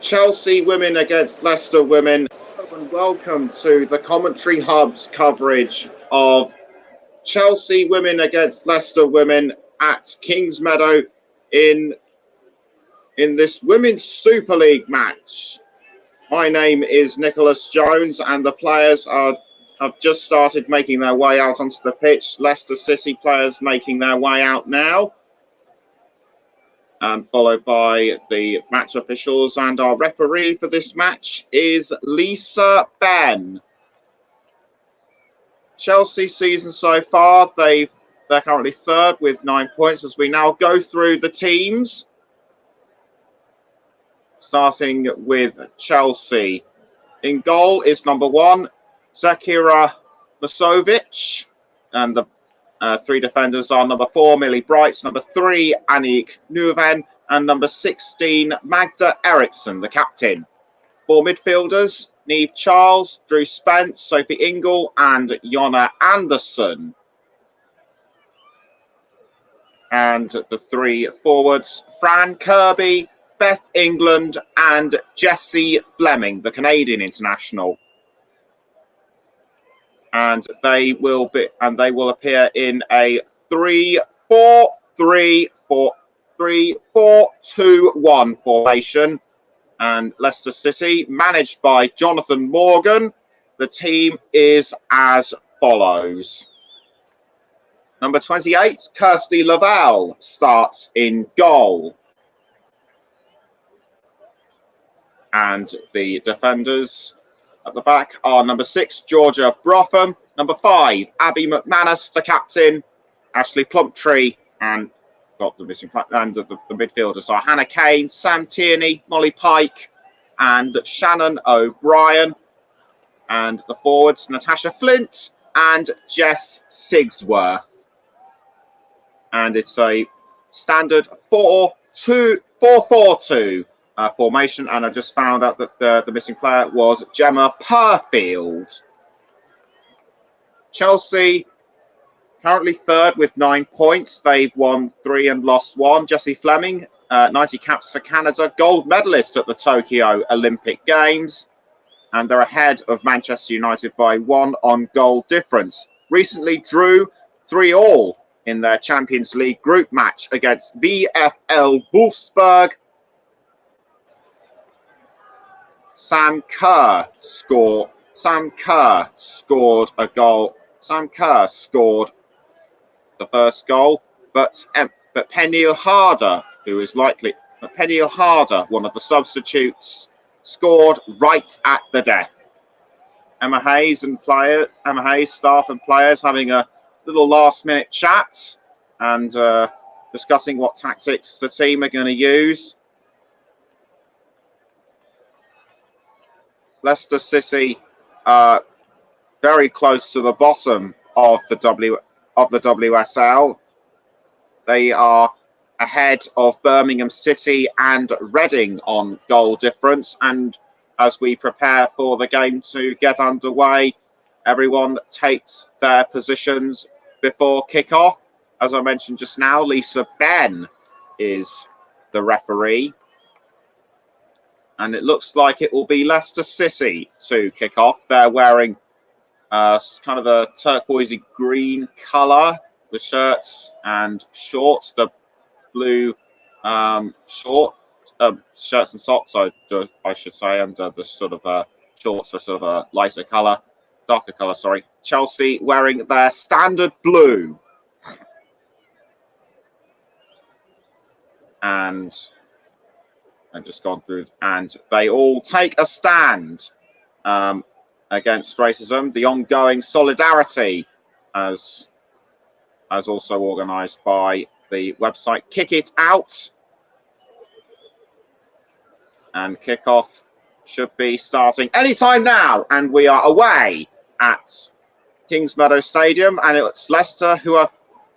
Chelsea women against Leicester women. Hello and welcome to the Commentary Hub's coverage of Chelsea women against Leicester women at Kingsmeadow in this Women's Super League match. My name is Nicholas Jones and the players have just started making their way out onto the pitch. Leicester City players making their way out now, and followed by the match officials, and our referee for this match is Lisa Ben. Chelsea season so far, they're currently third with 9 points as we now go through the teams. Starting with Chelsea. In goal is number 1, Zakira Masovic, and the three defenders are number 4, Millie Brights, number 3, Anik Nuven, and number 16, Magda Eriksson, the captain. 4 midfielders, Neve Charles, Drew Spence, Sophie Ingle, and Jonna Andersson. And the 3 forwards, Fran Kirby, Beth England, and Jessie Fleming, the Canadian international. And they will appear in a 3-4-3-4-3-4-2-1 formation. And Leicester City, managed by Jonathan Morgan, the team is as follows. Number 28, Kirsty Laval, starts in goal. And the defenders at the back are number 6, Georgia Brotham, number 5, Abby McManus, the captain, Ashley Plumptree, and got the missing, and the midfielders are Hannah Kane, Sam Tierney, Molly Pike, and Shannon O'Brien, and the forwards Natasha Flint and Jess Sigsworth. And it's a standard 4-4-2 formation, and I just found out that the missing player was Gemma Purfield. Chelsea currently third with 9 points. They've won 3 and lost 1. Jessie Fleming, 90 caps for Canada, gold medalist at the Tokyo Olympic Games, and they're ahead of Manchester United by 1 on goal difference. Recently drew 3-3 in their Champions League group match against VfL Wolfsburg. Sam Kerr scored a goal. Sam Kerr scored the first goal, but Peniel Harder, one of the substitutes, scored right at the death. Emma Hayes, staff and players having a little last-minute chat and discussing what tactics the team are going to use. Leicester City are very close to the bottom of the WSL. They are ahead of Birmingham City and Reading on goal difference. And as we prepare for the game to get underway, everyone takes their positions before kick-off. As I mentioned just now, Lisa Ben is the referee. And it looks like it will be Leicester City to kick off. They're wearing kind of a turquoisey green colour, the shirts and shorts, the blue shirts and socks, I should say, and the sort of shorts are sort of a lighter colour, darker colour, sorry. Chelsea wearing their standard blue. And I've just gone through, and they all take a stand against racism. The ongoing solidarity, as also organised by the website Kick It Out. And kickoff should be starting anytime now, and we are away at Kingsmeadow Stadium, and it's Leicester who have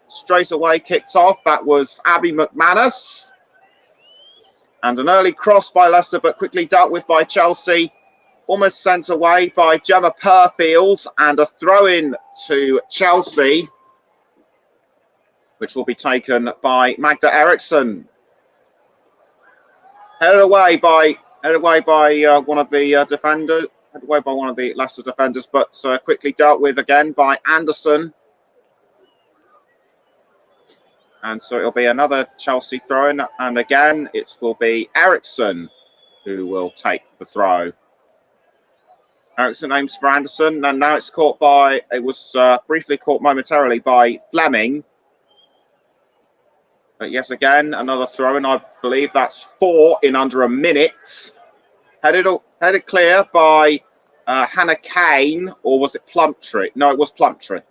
straight away kicked off. That was Abby McManus. And an early cross by Leicester, but quickly dealt with by Chelsea. Almost sent away by Gemma Purfield, and a throw-in to Chelsea, which will be taken by Magda Eriksson. Headed away by Headed away by one of the defenders. Headed away by one of the Leicester defenders, but quickly dealt with again by Anderson. And so it'll be another Chelsea throw-in, and again it will be Eriksson who will take the throw. Eriksson aims for Anderson, and now it's caught by, it was briefly caught momentarily by Fleming. But yes, again, another throw-in. I believe that's 4 in under a minute. Headed clear by Hannah Kane, or was it Plumptree? No, it was Plumptree.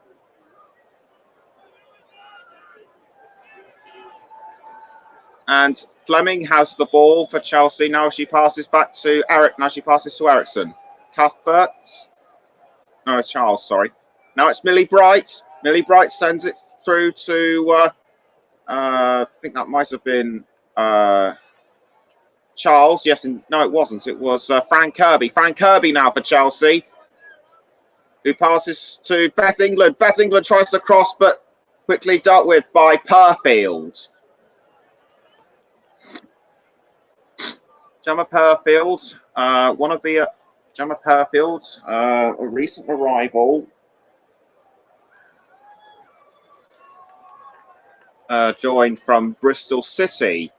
And Fleming has the ball for Chelsea. Now she passes back to Eric. Now she passes to Eriksson. Cuthbert. No, it's Charles, sorry. Now it's Millie Bright. Millie Bright sends it through to, I think that might have been Charles. Yes, no, it wasn't. It was Fran Kirby. Fran Kirby now for Chelsea, who passes to Beth England. Beth England tries to cross, but quickly dealt with by Purfield. Gemma Purfield, one of the Gemma Purfield, a recent arrival, joined from Bristol City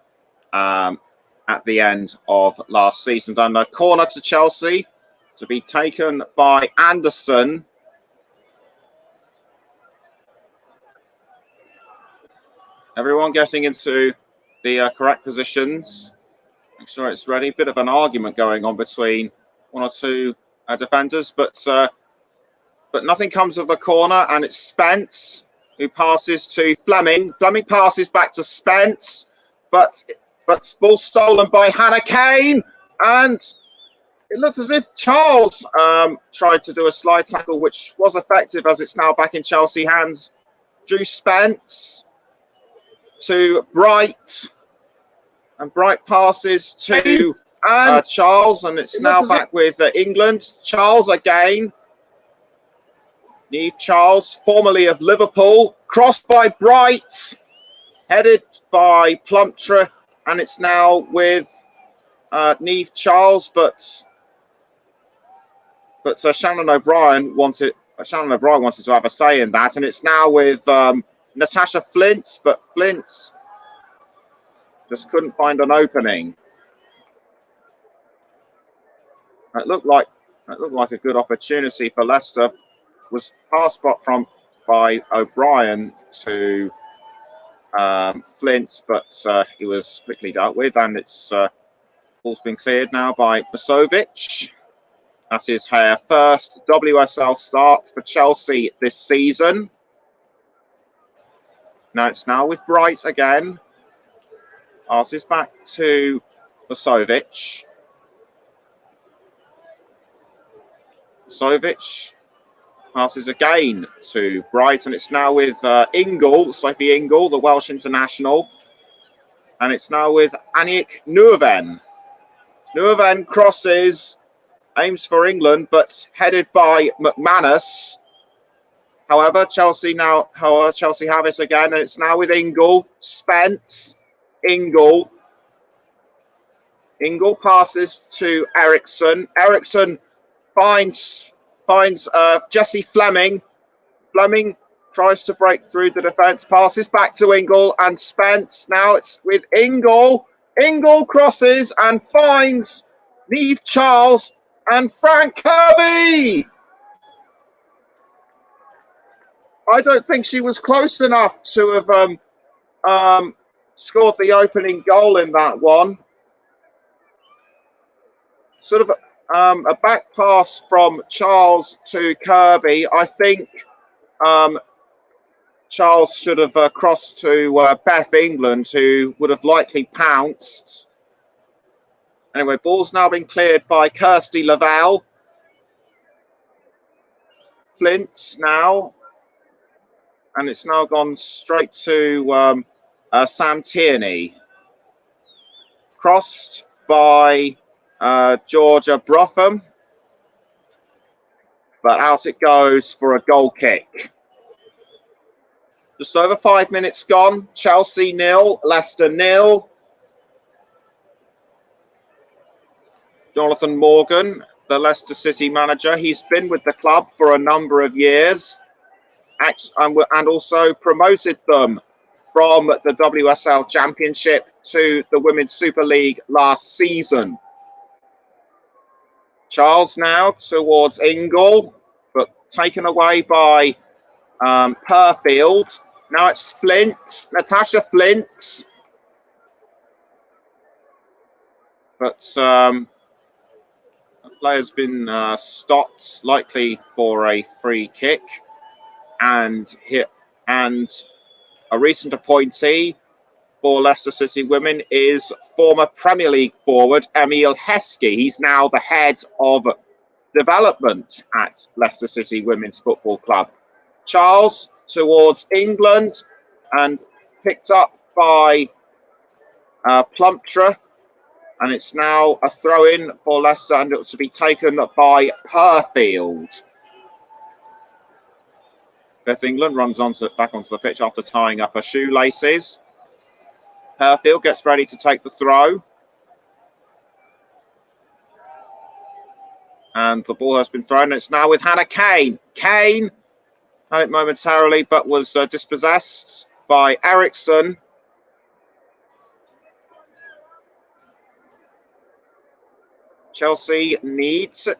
at the end of last season. Done a corner to Chelsea to be taken by Anderson. Everyone getting into the correct positions. Make sure it's ready. Bit of an argument going on between one or two defenders, but nothing comes of the corner, and it's Spence who passes to Fleming. Fleming passes back to Spence, but ball stolen by Hannah Kane, and it looked as if Charles tried to do a slide tackle, which was effective, as it's now back in Chelsea hands. Drew Spence to Bright. And Bright passes to Charles, and it's now back with England. Charles again. Neve Charles, formerly of Liverpool. Crossed by Bright. Headed by Plumptre, and it's now with Neve Charles, but Shannon O'Brien wanted to have a say in that, and it's now with Natasha Flint, but Flint just couldn't find an opening. It looked like a good opportunity for Leicester. Was passed by O'Brien to Flint, but he was quickly dealt with, and it's ball's been cleared now by Masovic. That is her first WSL start for Chelsea this season. Now it's with Bright again. Passes back to Masovic. Masovic passes again to Bright, and it's now with Sophie Ingle, the Welsh international. And it's now with Aniek Nuoven. Nuoven crosses, aims for England, but headed by McManus. However, Chelsea have it again, and it's now with Ingle. Spence. Ingle passes to Eriksson. Eriksson finds Jessie Fleming. Fleming tries to break through the defence, passes back to Ingle and Spence. Now it's with Ingle. Ingle crosses and finds Neve Charles and Frank Kirby. I don't think she was close enough to have scored the opening goal in that one. Sort of a back pass from Charles to Kirby. I think Charles should have crossed to Beth England, who would have likely pounced. Anyway, ball's now been cleared by Kirsty Lavelle. Flint now. And it's now gone straight to Sam Tierney. Crossed by Georgia Brotham. But out it goes for a goal kick. Just over 5 minutes gone. Chelsea 0, Leicester 0. Jonathan Morgan, the Leicester City manager, he's been with the club for a number of years and also promoted them from the WSL Championship to the Women's Super League last season. Charles now towards Ingle, but taken away by Purfield. Now it's Flint, Natasha Flint. But the player's been stopped, likely for a free kick. And a recent appointee for Leicester City Women is former Premier League forward Emil Heskey. He's now the head of development at Leicester City Women's Football Club. Charles towards England and picked up by Plumptre, and it's now a throw-in for Leicester, and it's to be taken by Purfield. Beth England runs back onto the pitch after tying up her shoelaces. Purfield gets ready to take the throw. And the ball has been thrown. It's now with Hannah Kane. Kane had it momentarily, but was dispossessed by Eriksson. Chelsea need to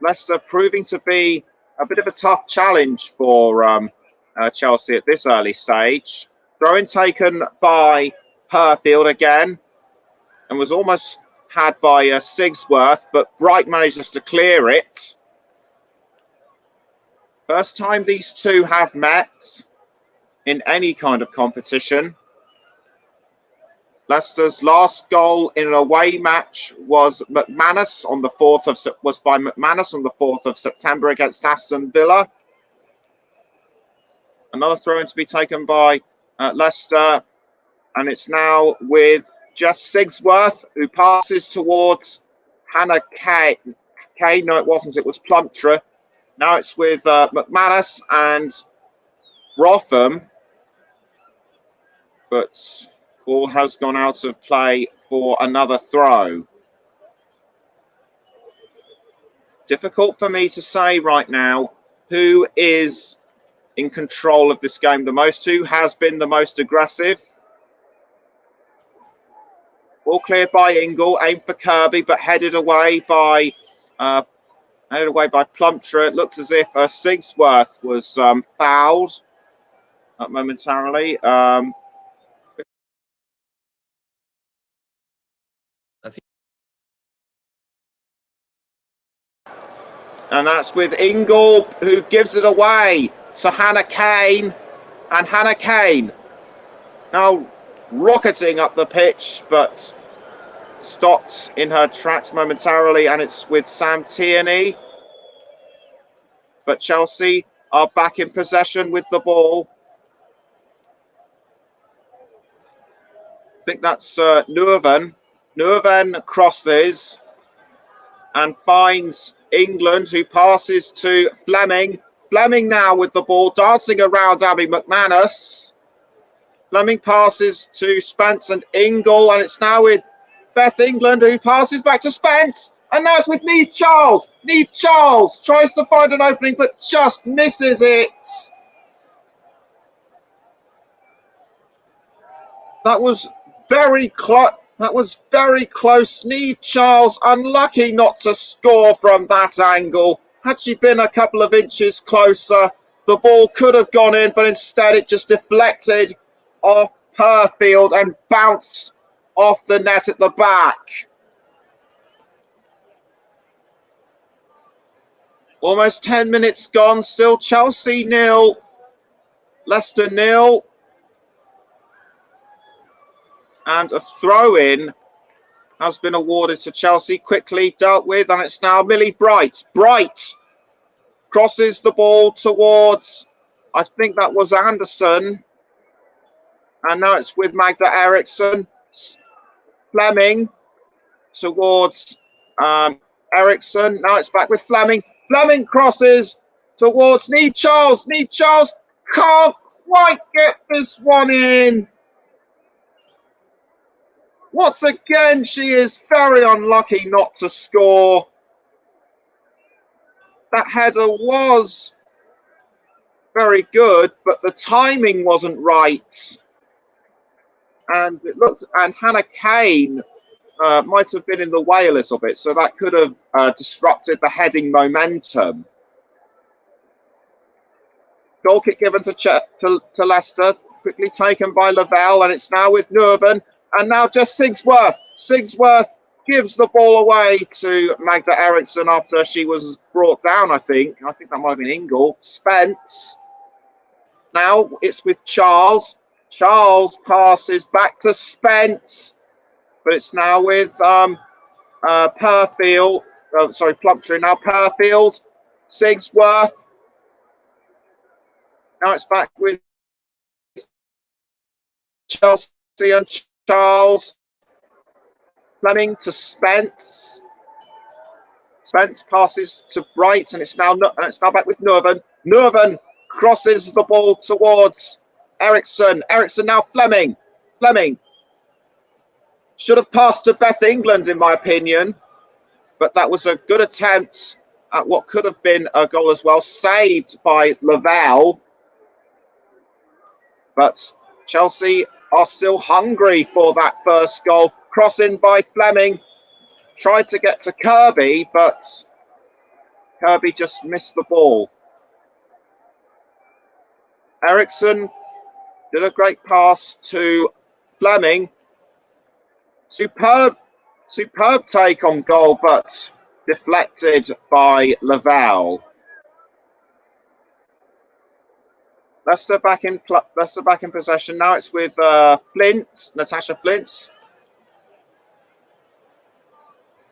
Leicester proving to be a bit of a tough challenge for Chelsea at this early stage. Throw-in taken by Purfield again, and was almost had by Sigsworth, but Bright manages to clear it. First time these two have met in any kind of competition. Leicester's last goal in an away match was by McManus on the 4th of September against Aston Villa. Another throw-in to be taken by Leicester, and it's now with Jess Sigsworth, who passes towards Hannah Kane. No, it wasn't. It was Plumptre. Now it's with McManus and Rotham, but ball has gone out of play for another throw. Difficult for me to say right now who is in control of this game the most, who has been the most aggressive. All cleared by Ingle, aimed for Kirby, but headed away by Plumptre. It looks as if Sigsworth was fouled momentarily. And that's with Ingle, who gives it away to Hannah Kane. And Hannah Kane now rocketing up the pitch, but stopped in her tracks momentarily. And it's with Sam Tierney. But Chelsea are back in possession with the ball. I think that's Nuoven. Nuoven crosses and finds England, who passes to Fleming. Fleming now with the ball, dancing around Abby McManus. Fleming passes to Spence and Ingle, and it's now with Beth England, who passes back to Spence. And now it's with Neve Charles. Neve Charles tries to find an opening, but just misses it. That was very close. That was very close. Neve Charles unlucky not to score from that angle. Had she been a couple of inches closer, the ball could have gone in, but instead it just deflected off Purfield and bounced off the net at the back. Almost 10 minutes gone. Still Chelsea 0, Leicester 0. And a throw-in has been awarded to Chelsea, quickly dealt with, and it's now Millie Bright. Bright crosses the ball towards, I think that was Anderson. And now it's with Magda Eriksson. Fleming towards Eriksson. Now it's back with Fleming. Fleming crosses towards Neve Charles. Neve Charles can't quite get this one in. Once again, she is very unlucky not to score. That header was very good, but the timing wasn't right. And it looked, and Hannah Kane might have been in the way a little bit, so that could have disrupted the heading momentum. Goal kick given to Leicester, quickly taken by Lavelle, and it's now with Nurven, and now just Sigsworth. Sigsworth gives the ball away to Magda Eriksson after she was brought down, I think. I think that might have been Ingle. Spence. Now it's with Charles. Charles passes back to Spence, but it's now with Purfield. Sorry, Plumptre. Now Purfield. Sigsworth. Now it's back with Chelsea and Charles. Fleming to Spence. Spence passes to Bright, and it's now back with Nurven. Nurven crosses the ball towards Eriksson. Eriksson now Fleming. Fleming should have passed to Beth England, in my opinion, but that was a good attempt at what could have been a goal as well, saved by Lavelle. But Chelsea are still hungry for that first goal. Crossing by Fleming. Tried to get to Kirby, but Kirby just missed the ball. Eriksson did a great pass to Fleming. Superb take on goal, but deflected by Lavelle. Leicester back in possession. Now it's with Natasha Flint.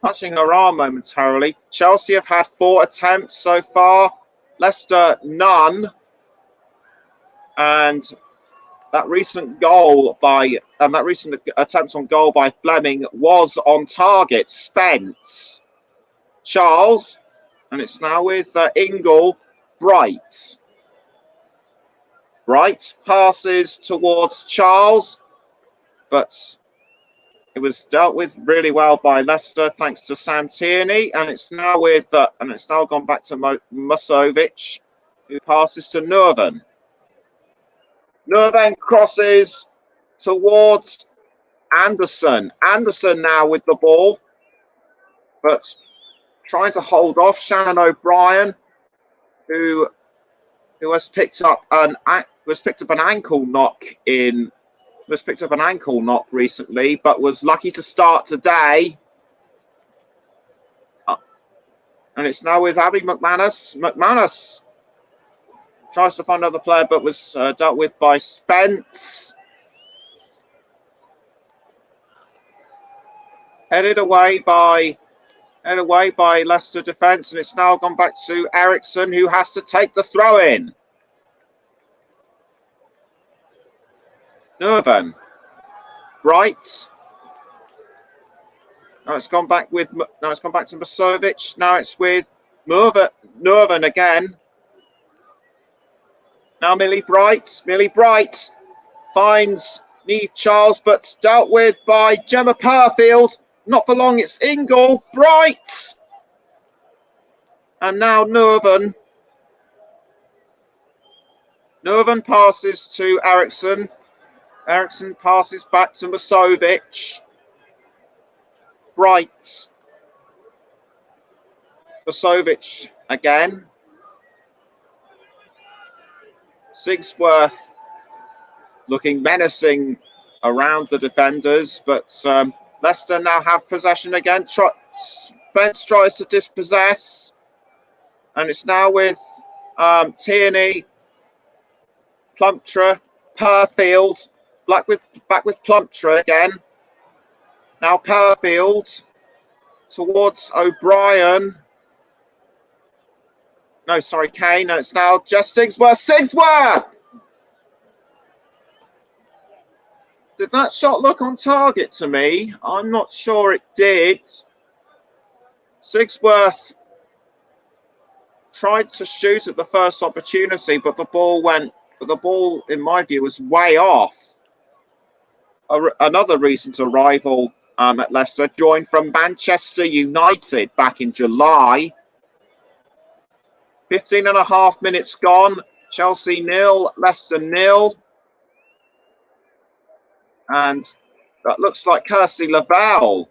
Touching her arm momentarily. Chelsea have had 4 attempts so far. Leicester none. And that recent attempt on goal by Fleming was on target. Spence, Charles, and it's now with Ingle. Bright. Bright passes towards Charles, but it was dealt with really well by Leicester, thanks to Sam Tierney, and it's now gone back to Musovic, who passes to Nurven. Nurven crosses towards Anderson. Anderson now with the ball, but trying to hold off Shannon O'Brien, who has picked up an ankle knock recently, but was lucky to start today. And it's now with Abby McManus. McManus tries to find another player, but was dealt with by Spence. Headed away by Leicester defence, and it's now gone back to Eriksson, who has to take the throw in. Nurven. Bright. Now it's gone back to Musovic. Now it's with Nurven again. Now Millie Bright. Millie Bright finds Neve Charles, but dealt with by Gemma Purfield. Not for long, it's Ingle. Bright. And now Nurven. Nurven passes to Eriksson. Eriksson passes back to Musovic. Bright. Musovic again. Sigsworth looking menacing around the defenders, but Leicester now have possession again. Spence tries to dispossess, and it's now with Tierney, Plumptre, Purfield. Back with Plumptre again. Now Purfield towards O'Brien. No, sorry, Kane. And it's now just Sigsworth. Sigsworth! Did that shot look on target to me? I'm not sure it did. Sigsworth tried to shoot at the first opportunity, but the ball, in my view, was way off. another recent arrival at Leicester, joined from Manchester United back in July. 15.5 minutes gone. Chelsea 0, Leicester 0. And that looks like Kirsty Lavelle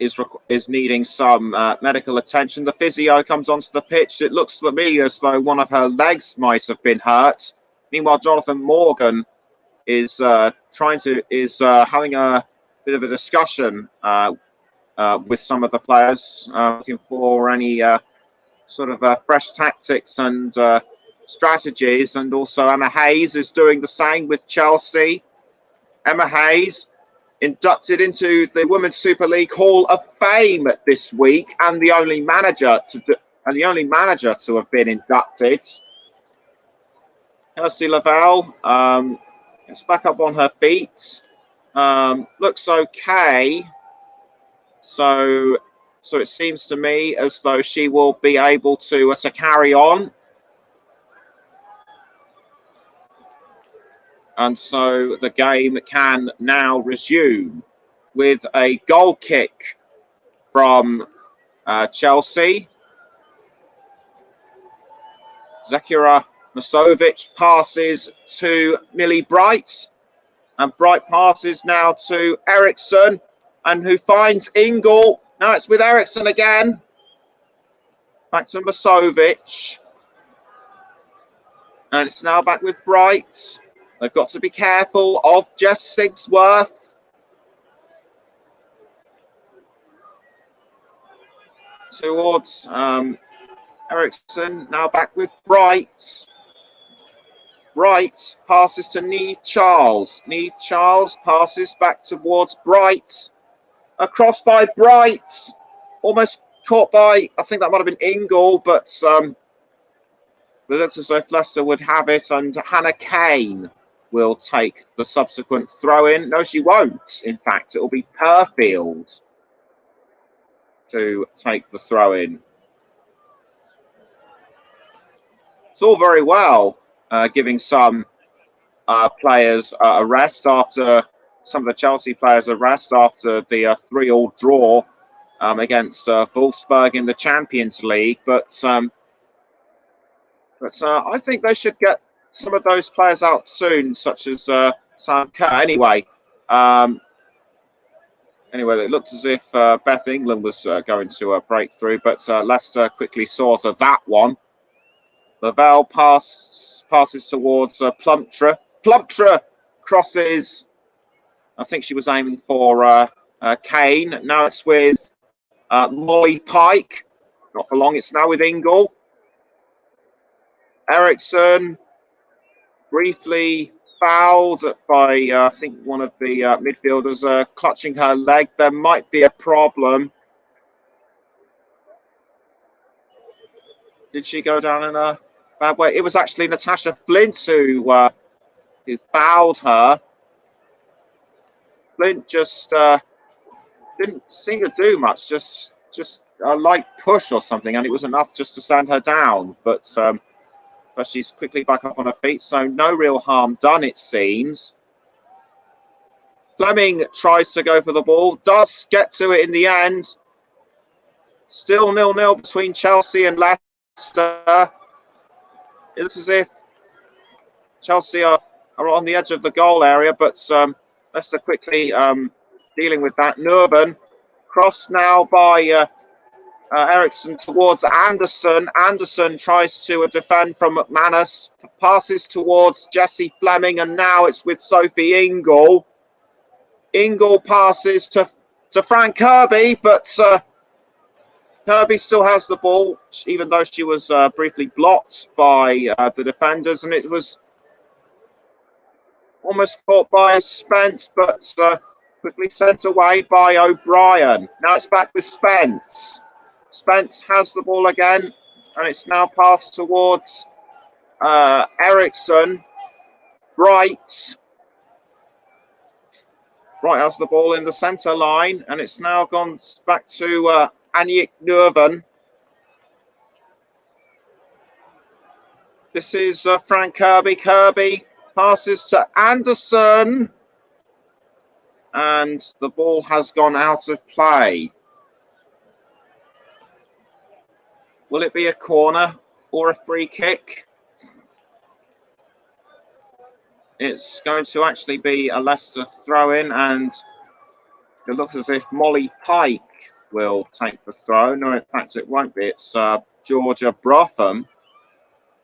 is needing some medical attention. The physio comes onto the pitch. It looks to me as though one of her legs might have been hurt. Meanwhile, Jonathan Morgan is having a bit of a discussion with some of the players, looking for any sort of fresh tactics and strategies. And also Emma Hayes is doing the same with Chelsea. Emma Hayes inducted into the Women's Super League Hall of Fame this week, and the only manager to have been inducted. Kirsty Lavelle is back up on her feet. Looks okay. So it seems to me as though she will be able to carry on. And so the game can now resume with a goal kick from Chelsea. Zekira Masovic passes to Millie Bright. And Bright passes now to Eriksson. And who finds Ingle. Now it's with Eriksson again. Back to Masovic. And it's now back with Bright. They've got to be careful of Jess Sigsworth. Towards Eriksson, now back with Bright. Bright passes to Neve Charles. Neve Charles passes back towards Bright. Across by Bright. Almost caught by, I think that might have been Ingle, but it looks as though Leicester would have it, and Hannah Kane will take the subsequent throw-in. No, she won't. In fact, it will be Purfield to take the throw-in. It's all very well giving some players a rest after some of the Chelsea players a rest after the 3-3 draw against Wolfsburg in the Champions League, but I think they should get some of those players out soon, such as Sam Kerr. Anyway, it looked as if Beth England was going to break through, but Leicester quickly saw to that one. Lavelle passes towards Plumptre. Plumptre crosses. I think she was aiming for Kane. Now it's with Molly Pike. Not for long. It's now with Ingle. Eriksson briefly fouled by, I think, one of the midfielders clutching her leg. There might be a problem. Did she go down in a bad way? It was actually Natasha Flint who fouled her. Flint just didn't seem to do much, just a light push or something, and it was enough just to send her down. But she's quickly back up on her feet, so no real harm done, it seems. Fleming tries to go for the ball, does get to it in the end. Still 0-0 between Chelsea and Leicester. It looks as if Chelsea are on the edge of the goal area, but Leicester quickly dealing with that. Nurban crossed now by Eriksson towards Anderson. Anderson tries to defend from McManus. Passes towards Jessie Fleming, and now it's with Sophie Ingle. Ingle passes to Fran Kirby, but Kirby still has the ball, even though she was briefly blocked by the defenders, and it was almost caught by Spence, but quickly sent away by O'Brien. Now it's back with Spence. Spence has the ball again, and it's now passed towards Eriksson. Bright has the ball in the centre line, and it's now gone back to Aniek Nurvan. This is Frank Kirby. Kirby Passes to Anderson. And the ball has gone out of play. Will it be a corner or a free kick? It's going to actually be a Leicester throw-in, and it looks as if Molly Pike will take the throw. No, in fact, it won't be. It's Georgia Brotham.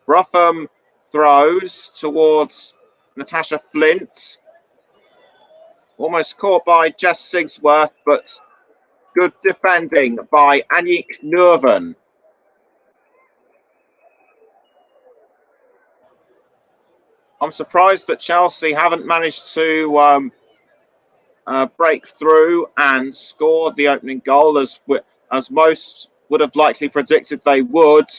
Brotham throws towards Natasha Flint. Almost caught by Jess Sigsworth, but good defending by Aniek Nurven. I'm surprised that Chelsea haven't managed to break through and score the opening goal as most would have likely predicted they would.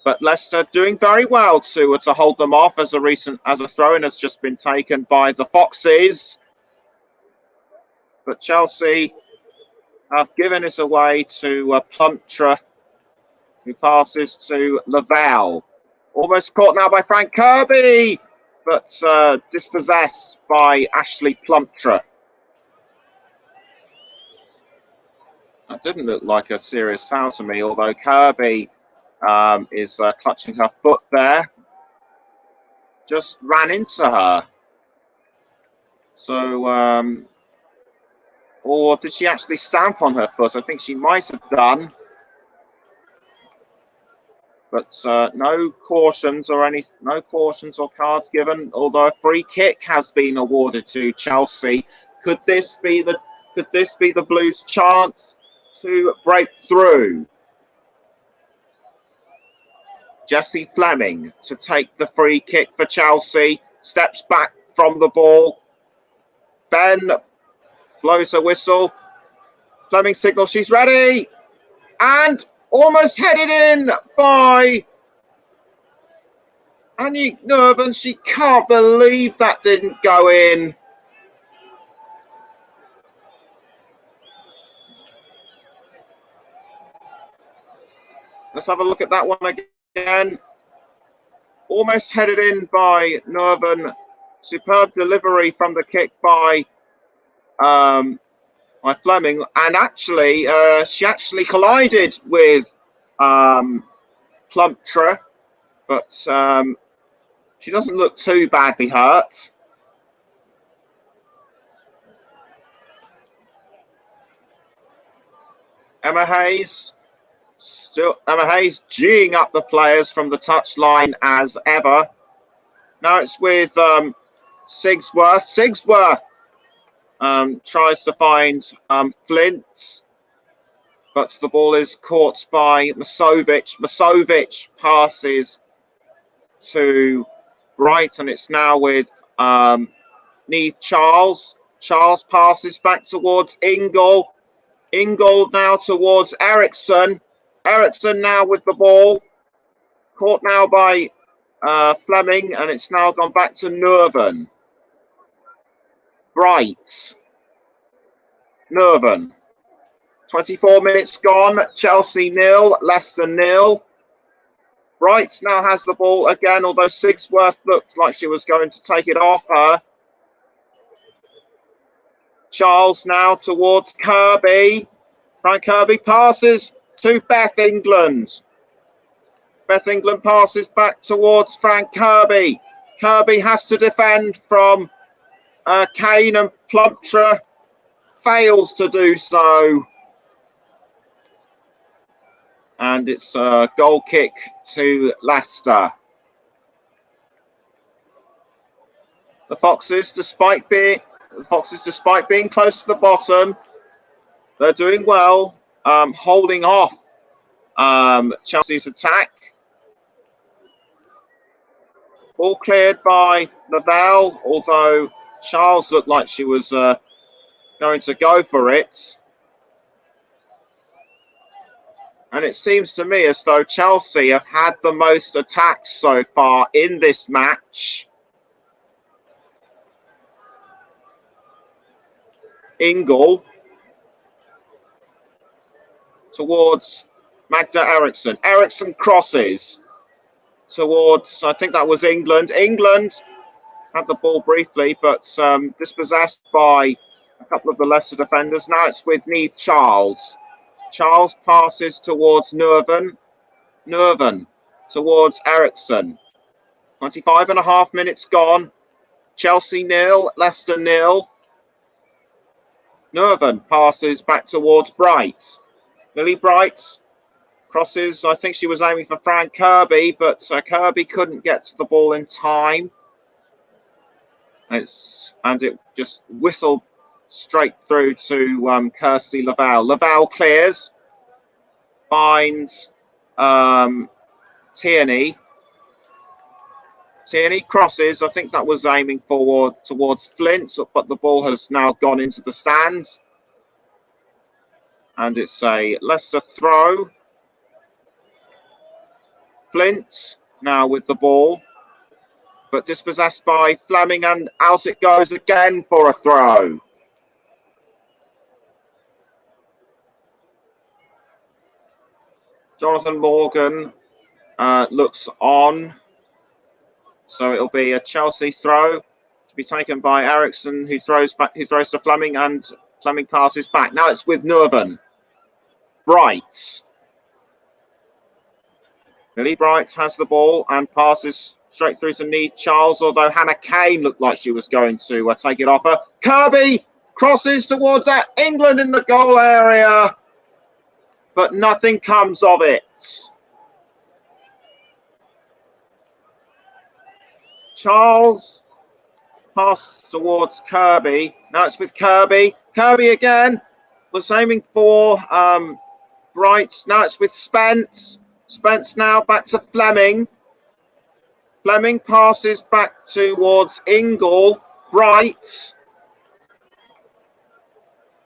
But Leicester doing very well to hold them off as a throw-in has just been taken by the Foxes. But Chelsea have given it away to Plumptre, who passes to Lavelle. Almost caught now by Frank Kirby, but dispossessed by Ashley Plumptre. That didn't look like a serious foul to me, although Kirby is clutching her foot there. Just ran into her. So, or did she actually stamp on her foot? I think she might have done. But no cautions or cards given. Although a free kick has been awarded to Chelsea, could this be the Blues' chance to break through? Jessie Fleming to take the free kick for Chelsea. Steps back from the ball. Ben blows a whistle. Fleming signals she's ready. And almost headed in by Aniek Nurven. She can't believe that didn't go in. Let's have a look at that one again. Almost headed in by Nurven. Superb delivery from the kick by Fleming, and actually she actually collided with Plumptre, but she doesn't look too badly hurt. Emma Hayes geeing up the players from the touchline as ever. Now it's with Sigsworth. Sigsworth tries to find Flint, but the ball is caught by Masovic. Masovic passes to Bright, and it's now with Neve Charles. Charles passes back towards Ingle. Ingle now towards Eriksson. Eriksson now with the ball. Caught now by Fleming, and it's now gone back to Nurven. Bright. Nurven. 24 minutes gone. Chelsea 0, Leicester 0. Bright now has the ball again, although Sigsworth looked like she was going to take it off her. Charles now towards Kirby. Frank Kirby passes to Beth England. Beth England passes back towards Frank Kirby. Kirby has to defend from Kane, and Plumptre fails to do so. And it's a goal kick to Leicester. The Foxes, despite being close to the bottom, they're doing well, holding off Chelsea's attack. Ball cleared by Lavelle, although Charles looked like she was going to go for it. And it seems to me as though Chelsea have had the most attacks so far in this match. Ingle towards Magda Eriksson. Eriksson crosses. towards, I think that was England. England had the ball briefly, but dispossessed by a couple of the Leicester defenders. Now it's with Neve Charles. Charles passes towards Nurven. Nurven towards Eriksson. 25 and a half minutes gone. Chelsea 0, Leicester 0. Nurven passes back towards Bright. Lily Bright crosses. I think she was aiming for Fran Kirby, but Kirby couldn't get to the ball in time. And it just whistled straight through to Kirsty Lavelle. Lavelle clears, finds Tierney. Tierney crosses. I think that was aiming forward towards Flint, but the ball has now gone into the stands. And it's a Leicester throw. Flint now with the ball, but dispossessed by Fleming, and out it goes again for a throw. Jonathan Morgan looks on. So it'll be a Chelsea throw to be taken by Eriksson, who throws to Fleming, and Fleming passes back. Now it's with Nurven. Bright. Lily Bright has the ball and passes straight through to Neve Charles, although Hannah Kane looked like she was going to take it off her. Kirby crosses towards England in the goal area, but nothing comes of it. Charles pass towards Kirby. Now it's with Kirby. Kirby again was aiming for Bright. Now it's with Spence. Spence now back to Fleming. Fleming passes back towards Ingle. Bright.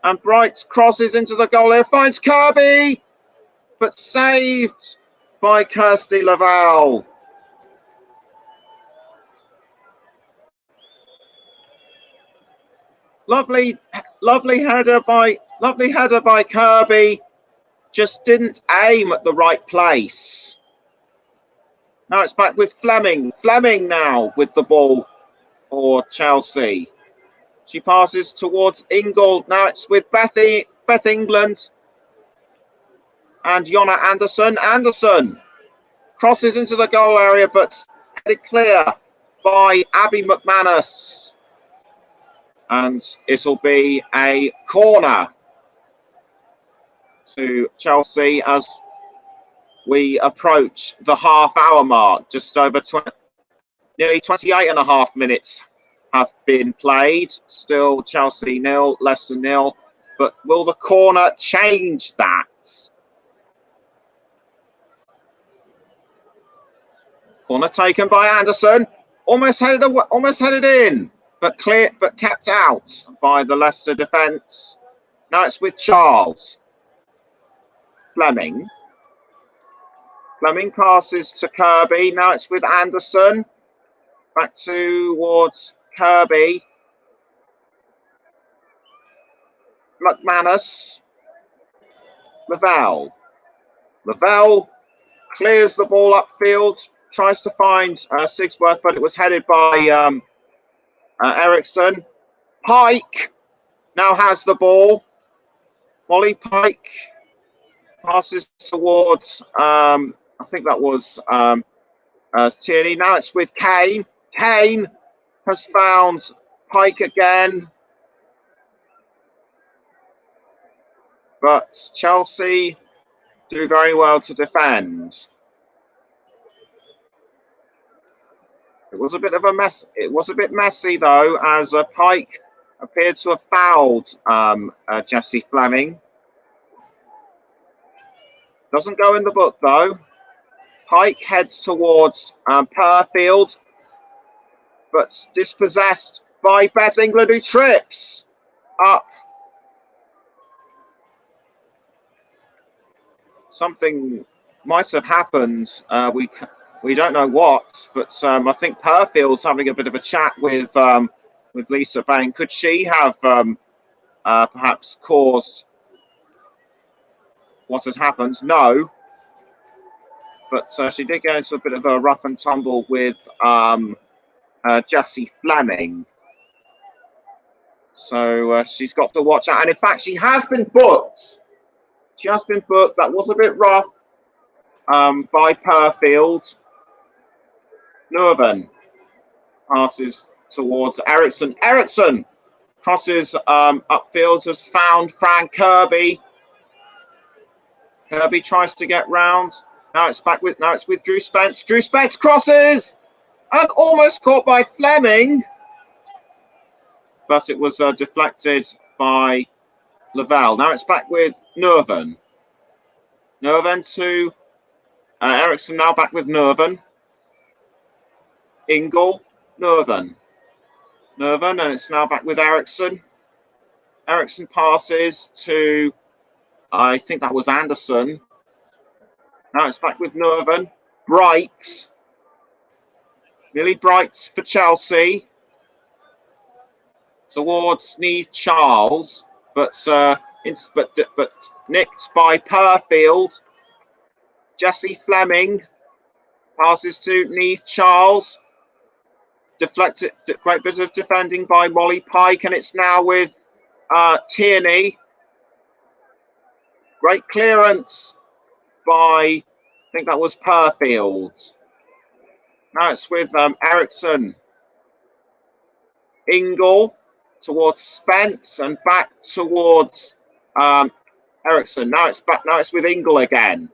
And Bright crosses into the goal here. Finds Kirby, but saved by Kirsty Lavelle. Lovely header by Kirby. Just didn't aim at the right place. Now it's back with Fleming. Fleming now with the ball for Chelsea. She passes towards Ingle. Now it's with Beth England and Jonna Anderson. Anderson crosses into the goal area, but headed clear by Abby McManus. And it'll be a corner to Chelsea as we approach the half-hour mark. Just over nearly 28 and a half minutes have been played. Still Chelsea 0, Leicester 0. But will the corner change that? Corner taken by Anderson. Almost headed in, but kept out by the Leicester defence. Now it's with Charles. Fleming. Fleming passes to Kirby. Now it's with Anderson. Back towards Kirby. McManus. Lavelle. Lavelle clears the ball upfield. Tries to find Sigsworth, but it was headed by Eriksson. Pike now has the ball. Molly Pike passes towards, I think that was Tierney. Now it's with Kane. Kane has found Pike again. But Chelsea do very well to defend. It was a bit of a mess. It was a bit messy, though, as Pike appeared to have fouled Jessie Fleming. Doesn't go in the book, though. Pike heads towards Purfield, but dispossessed by Beth England, who trips up. Something might have happened. We don't know what, but I think Purfield's having a bit of a chat with Lisa Bain. Could she have perhaps caused what has happened? No. but she did get into a bit of a rough and tumble with Jessie Fleming. So she's got to watch out. And in fact, she has been booked. She has been booked. That was a bit rough by Perfield. Nurven passes towards Eriksson. Eriksson crosses upfield, has found Fran Kirby. Kirby tries to get round. Now it's with Drew Spence. Drew Spence crosses and almost caught by Fleming, but it was deflected by Lavelle. Now it's back with Nurven. Nurven to Eriksson. Now back with Nurven. Ingle, Nurven, and it's now back with Eriksson. Eriksson passes to, I think that was Anderson. Now it's back with Nurven. Bright. Millie Bright for Chelsea. Towards Neve Charles, but nicked by Perfield. Jessie Fleming passes to Neve Charles. Deflected, great bit of defending by Molly Pike, and it's now with Tierney. Great clearance by, I think that was Perfield. Now it's with Eriksson. Ingle towards Spence and back towards Eriksson. Now it's with Ingle again.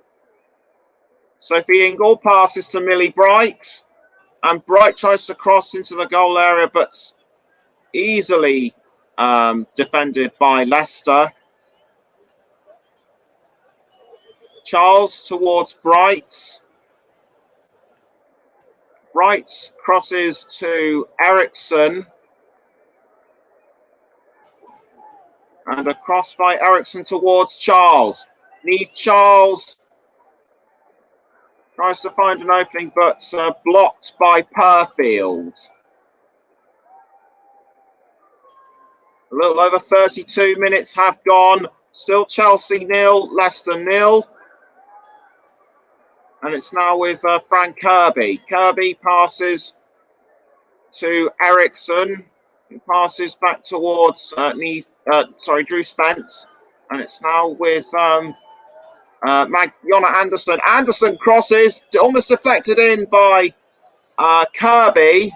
Sophie Ingle passes to Millie Bright. And Bright tries to cross into the goal area, but easily defended by Leicester. Charles towards Bright. Bright crosses to Eriksson. And a cross by Eriksson towards Charles. Neve Charles tries to find an opening, but blocked by Perfield. A little over 32 minutes have gone. Still Chelsea 0, Leicester 0. And it's now with Fran Kirby. Kirby passes to Eriksson. He passes back towards Drew Spence. And it's now with Jonna Anderson. Anderson crosses, almost deflected in by Kirby.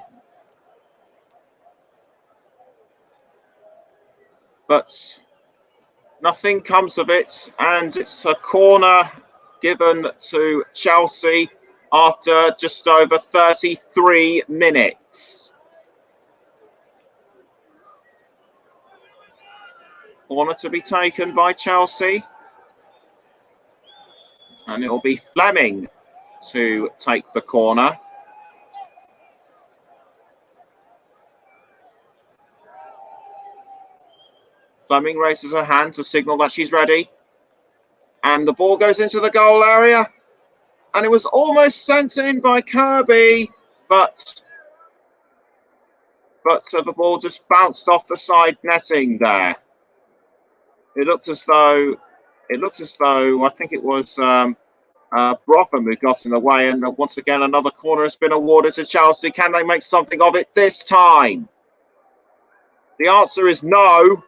But nothing comes of it, and it's a corner given to Chelsea after just over 33 minutes. Corner to be taken by Chelsea. And it'll be Fleming to take the corner. Fleming raises her hand to signal that she's ready. And the ball goes into the goal area. And it was almost sent in by Kirby, but the ball just bounced off the side netting there. It looked as though I think it was Brotham who got in the way, and once again another corner has been awarded to Chelsea. Can they make something of it this time? The answer is no,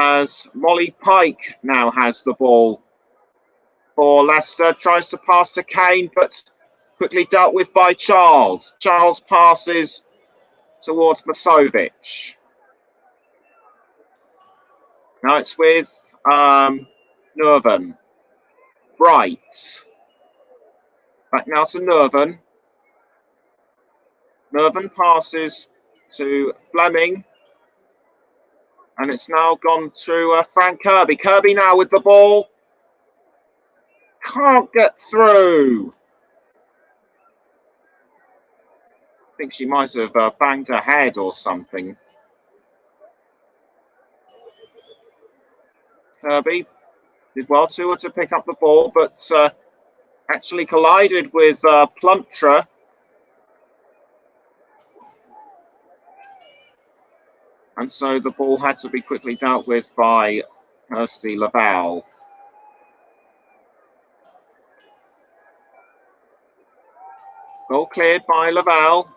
as Molly Pike now has the ball for Leicester. Tries to pass to Kane, but quickly dealt with by Charles. Charles passes towards Masovic. Now it's with Nurven. Bright. Back now to Nurven. Nurven passes to Fleming. And it's now gone to Fran Kirby. Kirby now with the ball. Can't get through. I think she might have banged her head or something. Kirby did well to pick up the ball, but actually collided with Plumptre. And so the ball had to be quickly dealt with by Kirsty Lavelle. Goal cleared by Lavelle.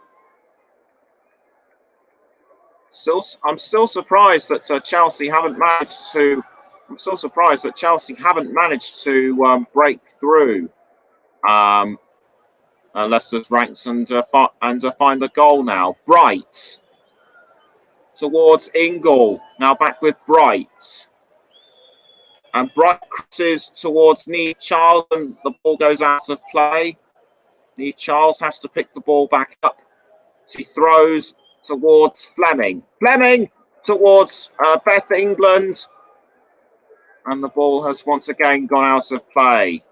I'm still surprised that Chelsea haven't managed to. I'm still surprised that Chelsea haven't managed to break through Leicester's ranks and find the goal now. Bright towards Ingle. Now back with Bright. And Bright crosses towards Neve Charles and the ball goes out of play. Neve Charles has to pick the ball back up. She throws towards Fleming. Fleming towards Beth England. And the ball has once again gone out of play.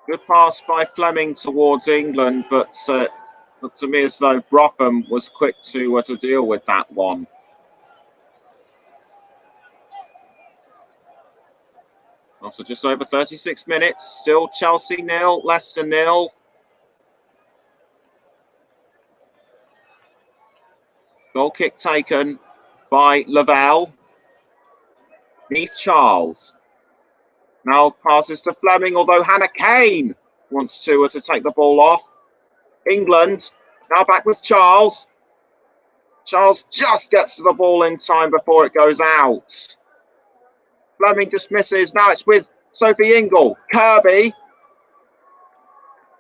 Good pass by Fleming towards England, but looked to me as though Brotham was quick to deal with that one. Also just over 36 minutes. Still Chelsea 0, Leicester 0. Goal kick taken by Lavelle. Neve Charles. Now passes to Fleming, although Hannah Kane wants to take the ball off. England now back with Charles. Charles just gets to the ball in time before it goes out. Fleming just misses. Now it's with Sophie Ingle. Kirby.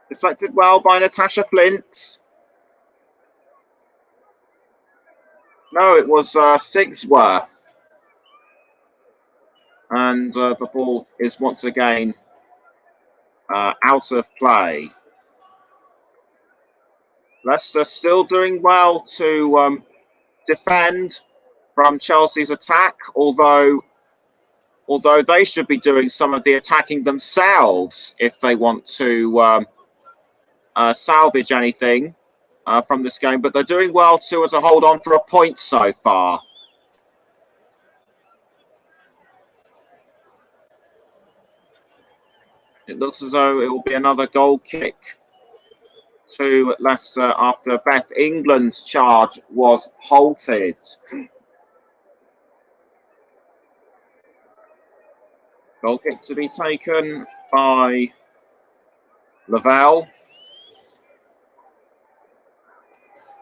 Deflected well by Natasha Flint. No, it was Sigsworth. And the ball is once again out of play. Leicester still doing well to defend from Chelsea's attack, although they should be doing some of the attacking themselves if they want to salvage anything from this game. But they're doing well to hold on for a point so far. It looks as though it will be another goal kick to Leicester after Beth England's charge was halted. Goal kick to be taken by Lavelle.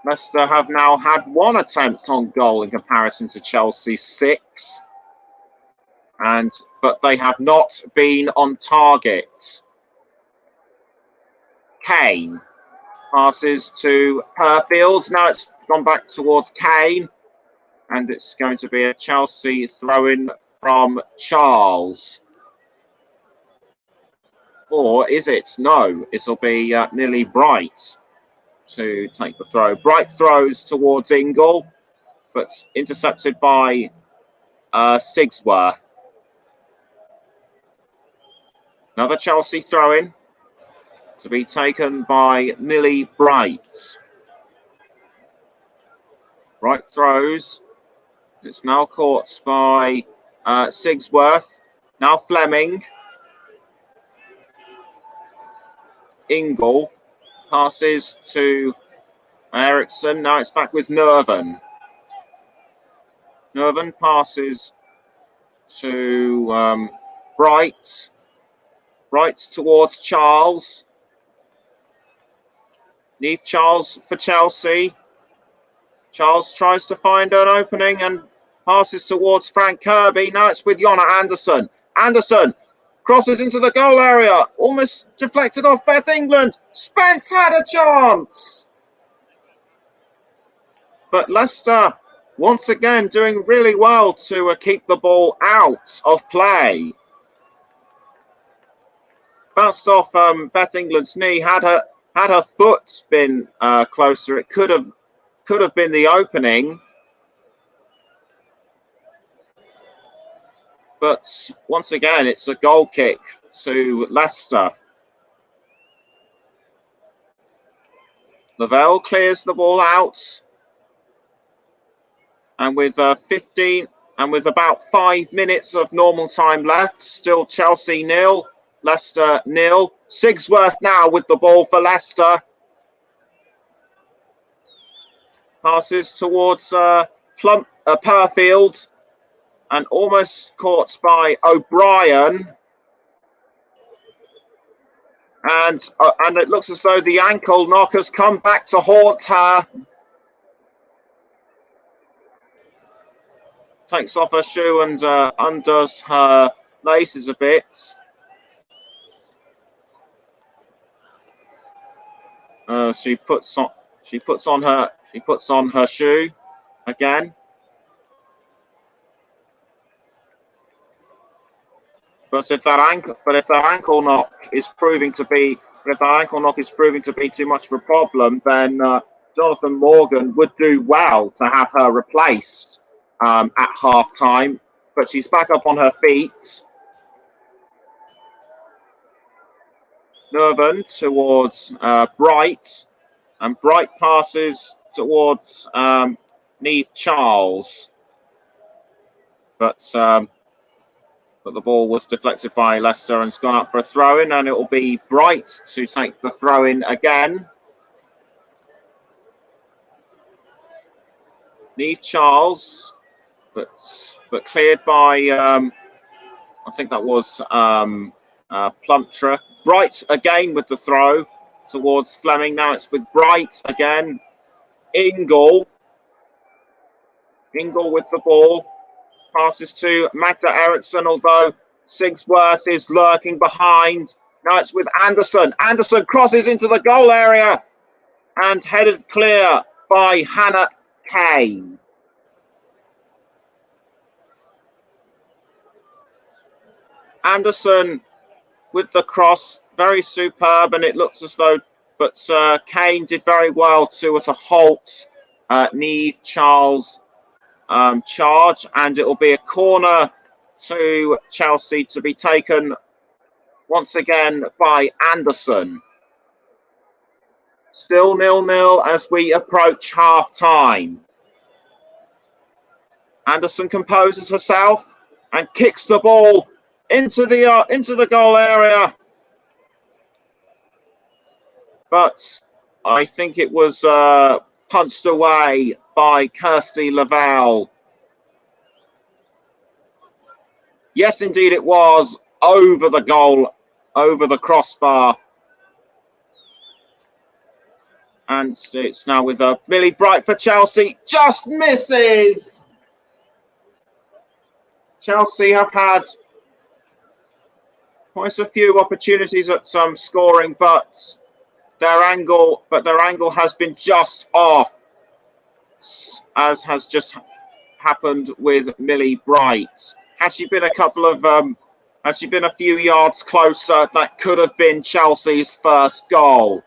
Leicester have now had one attempt on goal in comparison to Chelsea's 6. But they have not been on target. Kane passes to Perfield. Now it's gone back towards Kane. And it's going to be a Chelsea throw-in from Charles. Or is it? No, it'll be Millie Bright to take the throw. Bright throws towards Ingle, but intercepted by Sigsworth. Another Chelsea throw-in to be taken by Millie Bright. Bright throws. It's now caught by Sigsworth. Now Fleming. Ingle passes to Eriksson. Now it's back with Nerven. Nerven passes to Bright. Bright towards Charles. Neve Charles for Chelsea. Charles tries to find an opening and passes towards Frank Kirby. Now it's with Jonna Anderson. Anderson crosses into the goal area. Almost deflected off Beth England. Spence had a chance. But Leicester, once again, doing really well to keep the ball out of play. Bounced off Beth England's knee. Had her foot been closer, it could have been the opening. But once again, it's a goal kick to Leicester. Lavelle clears the ball out. And with about 5 minutes of normal time left, still Chelsea 0, Leicester 0. Sigsworth now with the ball for Leicester. Passes towards Perfield and almost caught by O'Brien. And it looks as though the ankle knock has come back to haunt her. Takes off her shoe and undoes her laces a bit. She puts on her shoe again. But if that ankle knock is proving to be too much of a problem, then Jonathan Morgan would do well to have her replaced at half time. But she's back up on her feet. Nervan towards Bright, and Bright passes towards Neve Charles, but the ball was deflected by Leicester and it's gone up for a throw-in, and it will be Bright to take the throw-in again. Neve Charles, but cleared by I think that was Plumtra. Bright again with the throw towards Fleming. Now it's with Bright again. Ingle with the ball. Passes to Magda Eriksson, although Sigsworth is lurking behind. Now it's with Anderson. Anderson crosses into the goal area and headed clear by Hannah Kane. Anderson with the cross, very superb, and it looks as though, but Kane did very well to halt Neve Charles' charge, and it will be a corner to Chelsea to be taken once again by Anderson. Still 0-0 as we approach half time. Anderson composes herself and kicks the ball into the goal area, but I think it was punched away by Kirsty Lavelle. Yes, indeed, it was over the goal, over the crossbar. And it's now with Millie Bright for Chelsea. Just misses! Chelsea have had quite a few opportunities at some scoring, but their angle has been just off, as has just happened with Millie Bright. Had she been a few yards closer, that could have been Chelsea's first goal.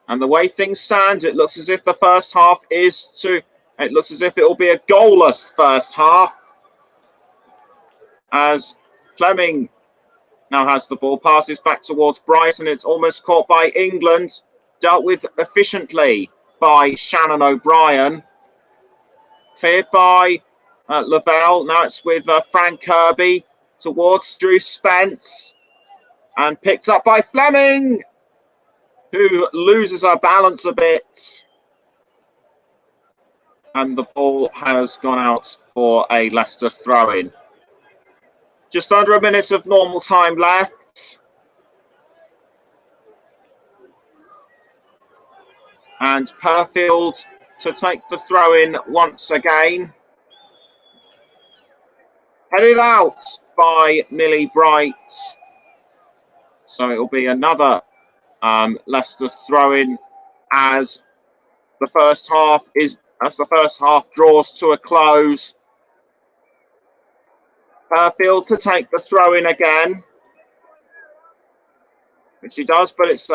And the way things stand, it looks as if the first half it looks as if it will be a goalless first half, as Fleming now has the ball, passes back towards Bright, and it's almost caught by England, dealt with efficiently by Shannon O'Brien. Cleared by Lavelle. Now it's with Frank Kirby towards Drew Spence, and picked up by Fleming, who loses her balance a bit. And the ball has gone out for a Leicester throw-in. Just under a minute of normal time left. And Perfield to take the throw-in once again. Headed out by Millie Bright. So it will be another Leicester throw-in as the first half draws to a close. Perfield to take the throw-in again, which she does, but it's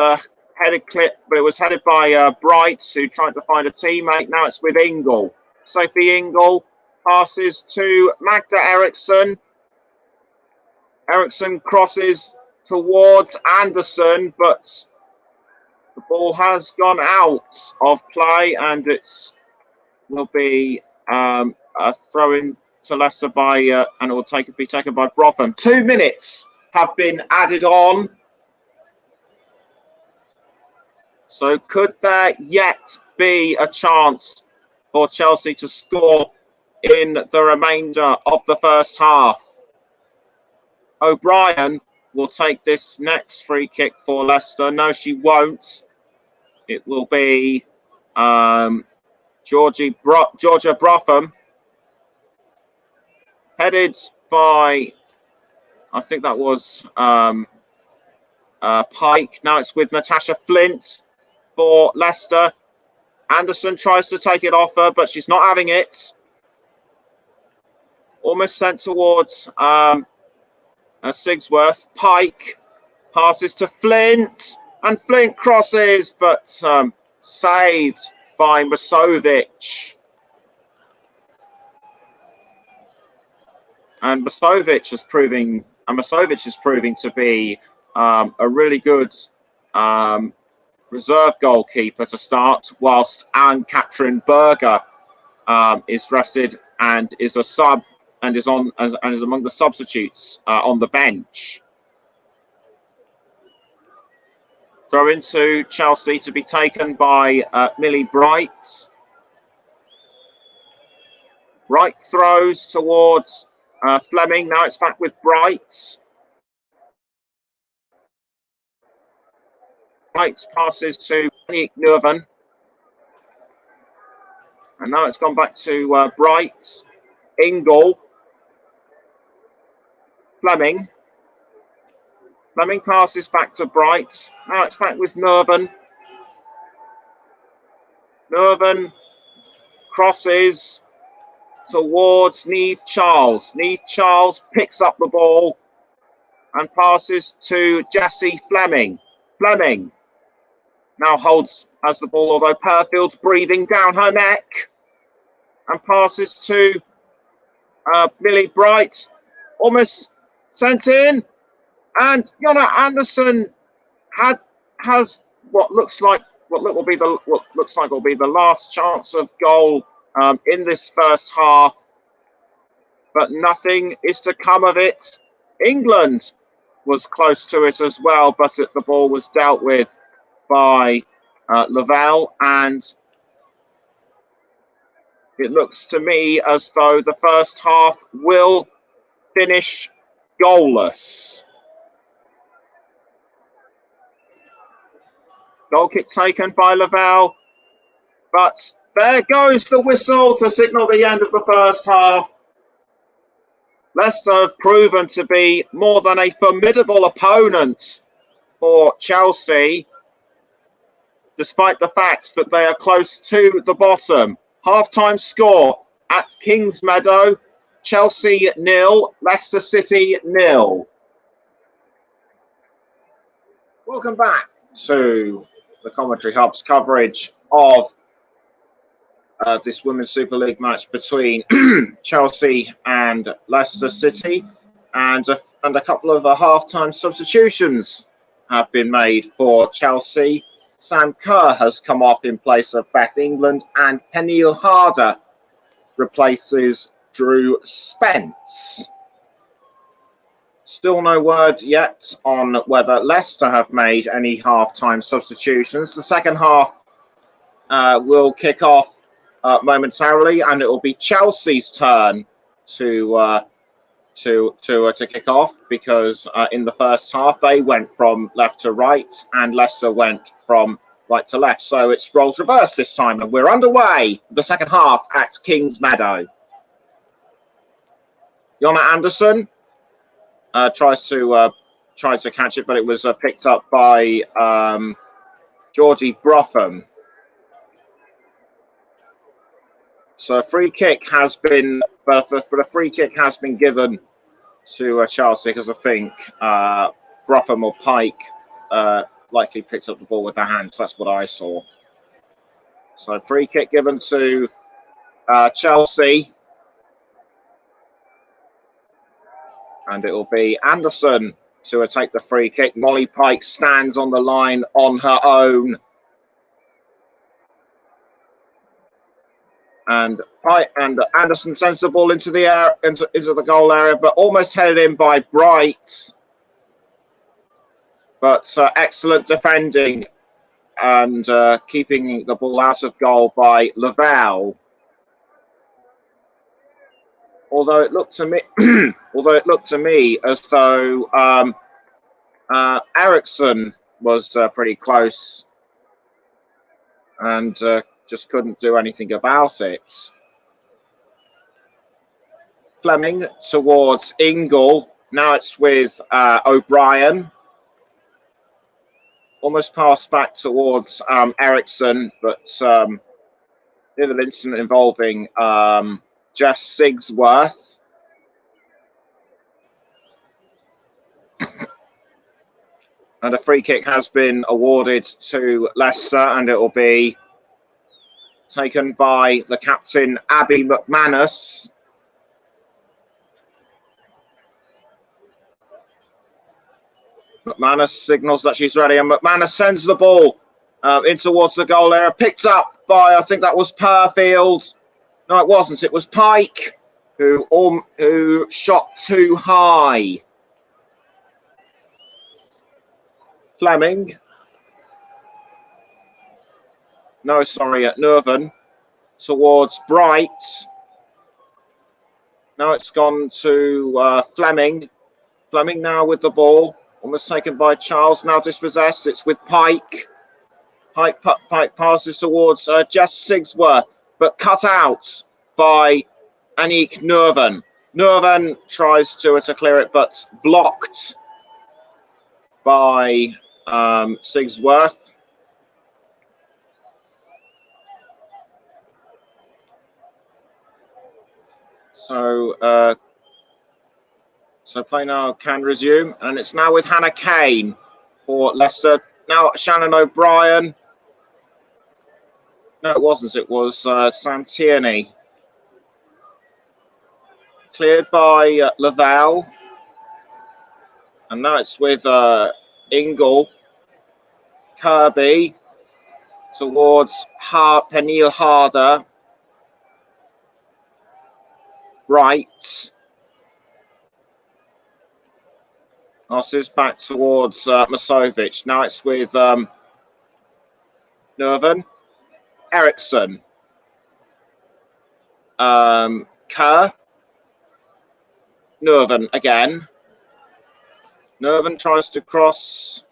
headed clip. But it was headed by Bright, who tried to find a teammate. Now it's with Ingle. Sophie Ingle passes to Magda Eriksson. Eriksson crosses towards Anderson, but the ball has gone out of play, and it will be a throw-in to Leicester and it will be taken by Brotham. 2 minutes have been added on. So could there yet be a chance for Chelsea to score in the remainder of the first half? O'Brien will take this next free kick for Leicester. No, she won't. It will be Georgia Brotham, headed by, I think that was Pike. Now it's with Natasha Flint for Leicester. Anderson tries to take it off her, but she's not having it. Almost sent towards Sigsworth. Pike passes to Flint, and Flint crosses, but saved by Masovic. And Masovic is proving to be a really good reserve goalkeeper to start, whilst Anne-Katrin Berger is rested and is a sub and is among the substitutes on the bench. Throw into Chelsea to be taken by Millie Bright. Bright throws towards Fleming. Now it's back with Bright. Bright passes to Neuven. And now it's gone back to Bright. Ingle. Fleming. Fleming passes back to Bright. Now it's back with Neuven. Neuven crosses towards Niamh Charles. Niamh Charles picks up the ball and passes to Jessie Fleming. Fleming now has the ball, although Perfield's breathing down her neck, and passes to Millie Bright. Almost sent in, and Jonna Andersson has what looks like will be the last chance of goal in this first half, but nothing is to come of it. England was close to it as well, but the ball was dealt with by Lavelle, and it looks to me as though the first half will finish goalless. Goal kick taken by Lavelle, but there goes the whistle to signal the end of the first half. Leicester have proven to be more than a formidable opponent for Chelsea, despite the fact that they are close to the bottom. Half-time score at Kingsmeadow: Chelsea 0, Leicester City 0. Welcome back to the Commentary Hub's coverage of this Women's Super League match between Chelsea and Leicester City, and a couple of half-time substitutions have been made for Chelsea. Sam Kerr has come off in place of Beth England, and Peniel Harder replaces Drew Spence. Still no word yet on whether Leicester have made any half-time substitutions. The second half will kick off momentarily, and it will be Chelsea's turn to kick off, because in the first half they went from left to right and Leicester went from right to left. So it's roles reversed this time, and we're underway the second half at Kingsmeadow. Jonna Andersson tried to catch it, but it was picked up by Georgie Brotham. So a free kick has been, but a free kick has been given to Chelsea, because I think Brotham or Pike likely picked up the ball with their hands. That's what I saw. So free kick given to Chelsea, and it will be Anderson to take the free kick. Molly Pike stands on the line on her own, and Anderson sends the ball into the air, into the goal area, but almost headed in by Bright. But excellent defending and keeping the ball out of goal by Lavelle. although it looked to me, as though Ericsson was pretty close and just couldn't do anything about it. Fleming towards Ingle. Now it's with O'Brien. Almost passed back towards Ericsson, but the other incident involving Jess Sigsworth. And a free kick has been awarded to Leicester, and it will be taken by the captain, Abby McManus. McManus signals that she's ready, and McManus sends the ball in towards the goal area. Picked up by, I think that was Purfield. No, it wasn't. It was Pike, who shot too high. Fleming. No, sorry, at Nerven. Towards Bright. Now it's gone to Fleming. Fleming now with the ball. Almost taken by Charles. Now dispossessed. It's with Pike. Pike passes towards Jess Sigsworth, but cut out by Aniek Nerven. Nerven tries to clear it, but blocked by Sigsworth. So play now can resume, and it's now with Hannah Kane for Leicester. Now Shannon O'Brien. No, it wasn't. It was Sam Tierney. Cleared by Lavelle. And now it's with Ingle. Kirby towards Peniel Harder. Right. Passes back towards Masovic. Now it's with Nerven. Ericsson. Kerr. Nerven again. Nerven tries to cross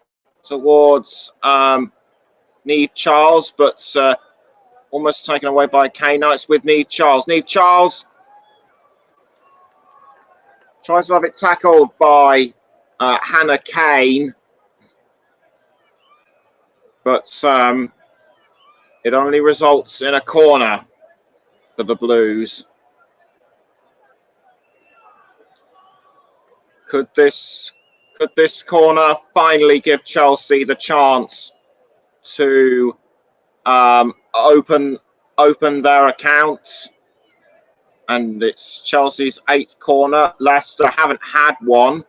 towards Niamh Charles, but almost taken away by Kane. Now it's with Niamh Charles. Niamh Charles tries to have it tackled by Hannah Kane, but it only results in a corner for the Blues. Could this corner finally give Chelsea the chance to open their accounts? And it's Chelsea's 8th corner. Leicester haven't had one.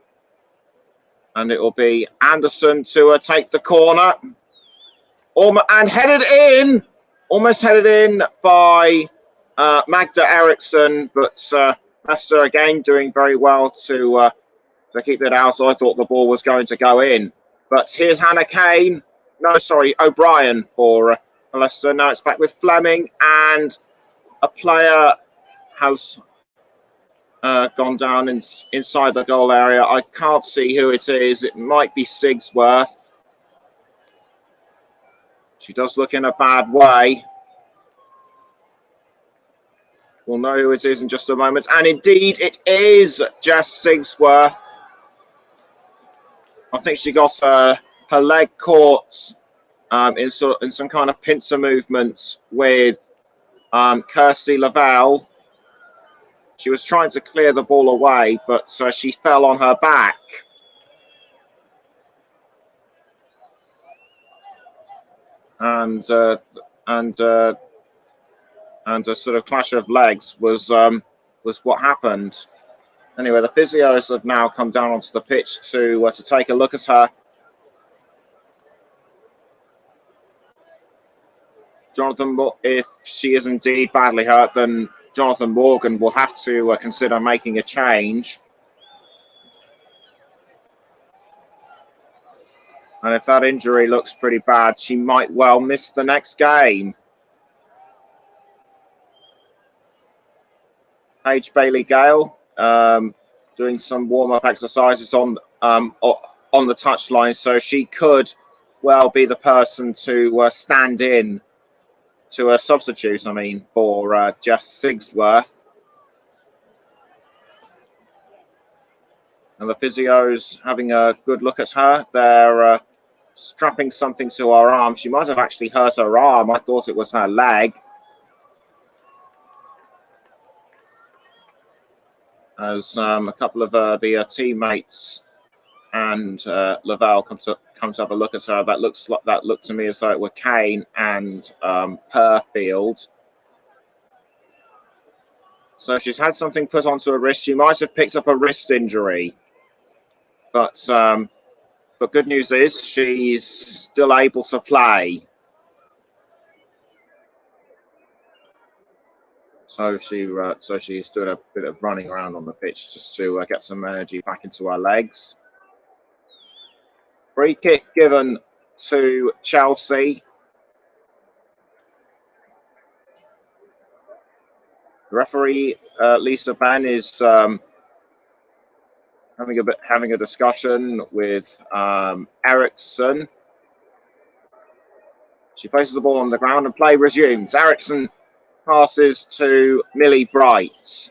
And it will be Anderson to take the corner. And headed in. Almost headed in by Magda Eriksson. But Leicester again doing very well to keep it out. So I thought the ball was going to go in. But here's Hannah Kane. No, sorry, O'Brien for Leicester. Now it's back with Fleming. And a player has gone down inside the goal area. I can't see who it is. It might be Sigsworth. She does look in a bad way. We'll know who it is in just a moment. And indeed, it is Jess Sigsworth. I think she got her leg caught in some kind of pincer movement with Kirsty Lavelle. She was trying to clear the ball away, but she fell on her back. And a sort of clash of legs was what happened. Anyway, the physios have now come down onto the pitch to take a look at her. Jonathan, if she is indeed badly hurt, then Jonathan Morgan will have to consider making a change. And if that injury looks pretty bad, she might well miss the next game. Paige Bailey-Gale doing some warm-up exercises on the touchline, so she could well be the person to stand in to a substitute, for Jess Sigsworth. And the physio's having a good look at her. They're strapping something to her arm. She might have actually hurt her arm. I thought it was her leg. As a couple of the teammates and Lavelle come to have a look at her. That looked to me as though it were Kane and Perfield. So she's had something put onto her wrist. She might have picked up a wrist injury, but good news is she's still able to play. So she's doing a bit of running around on the pitch just to get some energy back into her legs. Free kick given to Chelsea. The referee Lisa Ben is having a discussion with Eriksson. She places the ball on the ground and play resumes. Eriksson passes to Millie Bright.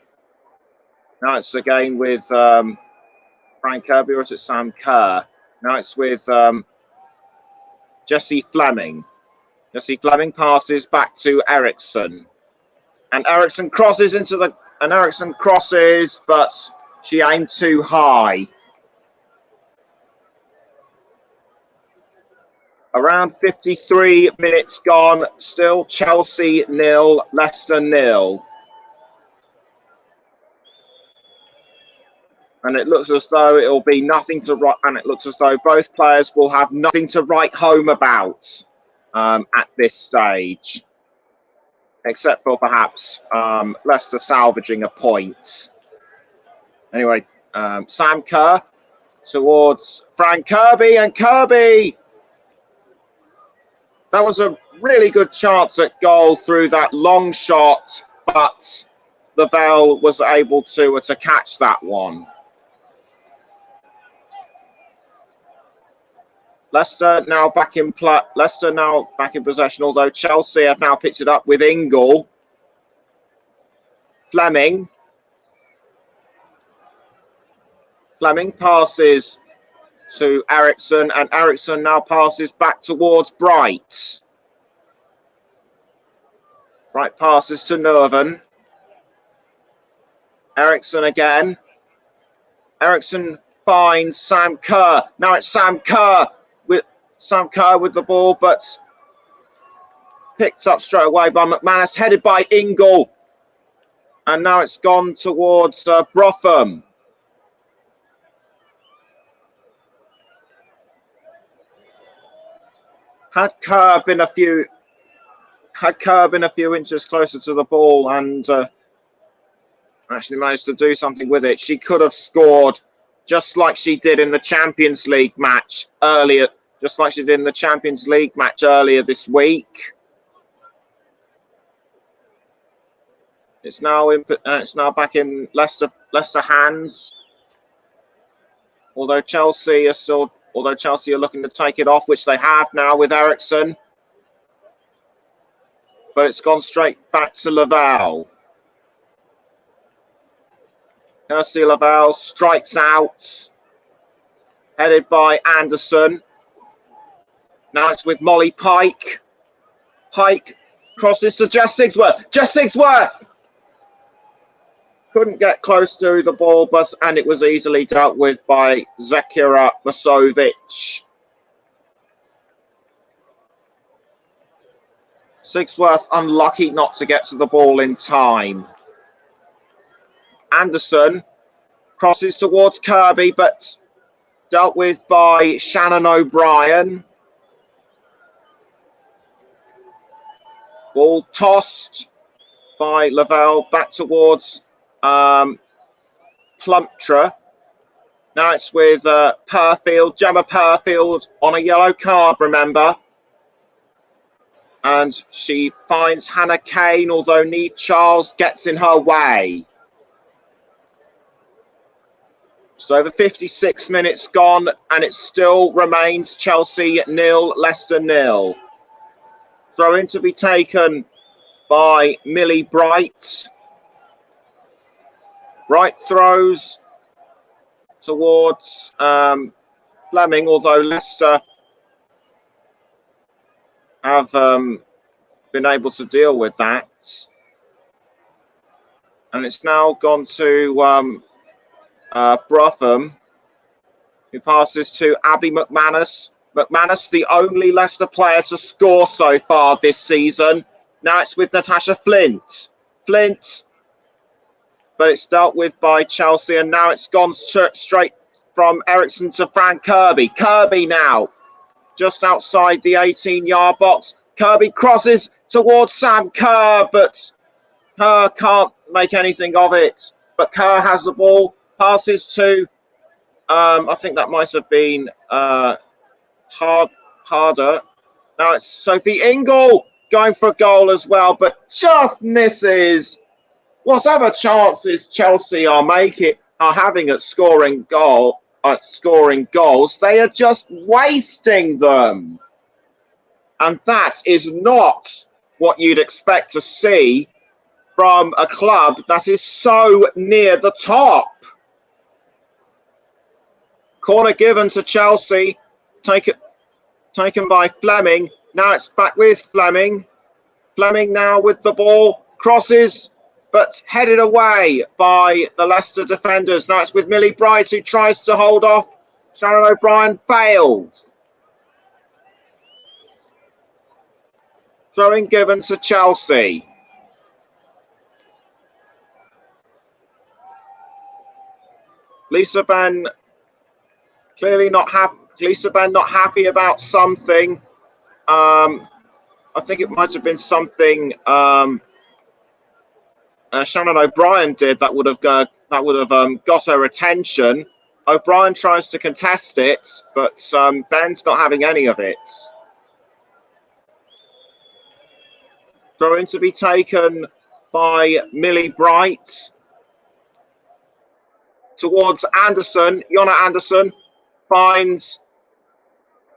Now it's again with Frank Kirby, or is it Sam Kerr? Now it's with Jessie Fleming. Jessie Fleming passes back to Eriksson. And Eriksson crosses but she aimed too high. Around 53 minutes gone, still Chelsea 0, Leicester 0. And it looks as though it'll be nothing to write, and it looks as though both players will have nothing to write home about at this stage, except for perhaps Leicester salvaging a point. Anyway, Sam Kerr towards Frank Kirby, and Kirby! That was a really good chance at goal through that long shot, but Lavelle was able to catch that one. Leicester now back in possession, although Chelsea have now picked it up with Ingle. Fleming passes to Eriksson, and Eriksson now passes back towards Bright. Bright passes to Nerven. Eriksson again. Eriksson finds Sam Kerr. Now it's Sam Kerr with the ball, but picked up straight away by McManus, headed by Ingle. And now it's gone towards Brotham. Had Kerr been a few inches closer to the ball and actually managed to do something with it, she could have scored just like she did in the Champions League match earlier. This week. It's now back in Leicester hands. Although Chelsea are looking to take it off, which they have now with Eriksson. But it's gone straight back to Lavelle. Kirsty Lavelle strikes out, headed by Anderson. Now it's with Molly Pike. Pike crosses to Jess Sigsworth. Jess Sigsworth! Couldn't get close to the ball, and it was easily dealt with by Zekira Masovic. Sigsworth unlucky not to get to the ball in time. Anderson crosses towards Kirby, but dealt with by Shannon O'Brien. Ball tossed by Lavelle back towards Plumptre. Now it's with Perfield, Gemma Perfield on a yellow card, remember. And she finds Hannah Kane, although Charles gets in her way. So over 56 minutes gone, and it still remains Chelsea 0, Leicester 0. Throw in to be taken by Millie Bright. Bright throws towards Fleming, although Leicester have been able to deal with that. And it's now gone to Brotham, who passes to Abby McManus. McManus, the only Leicester player to score so far this season. Now it's with Natasha Flint. Flint, but it's dealt with by Chelsea, and now it's gone straight from Eriksson to Fran Kirby. Kirby now, just outside the 18-yard box. Kirby crosses towards Sam Kerr, but Kerr can't make anything of it. But Kerr has the ball, passes to, I think that might have been Harder. Now it's Sophie Ingle going for a goal as well, but just misses. Whatever chances Chelsea are having at scoring goals, they are just wasting them. And that is not what you'd expect to see from a club that is so near the top. Corner given to Chelsea, taken by Fleming. Now it's back with Fleming. Fleming now with the ball, crosses, but headed away by the Leicester defenders. Now it's with Millie Bright, who tries to hold off. Sharon O'Brien fails. Throwing given to Chelsea. Lisa Ben clearly not happy. Lisa Ben not happy about something. I think it might have been something Shannon O'Brien did that would have got her attention. O'Brien tries to contest it, but Ben's not having any of it. Throw in to be taken by Millie Bright towards Anderson. Jonna Anderson finds.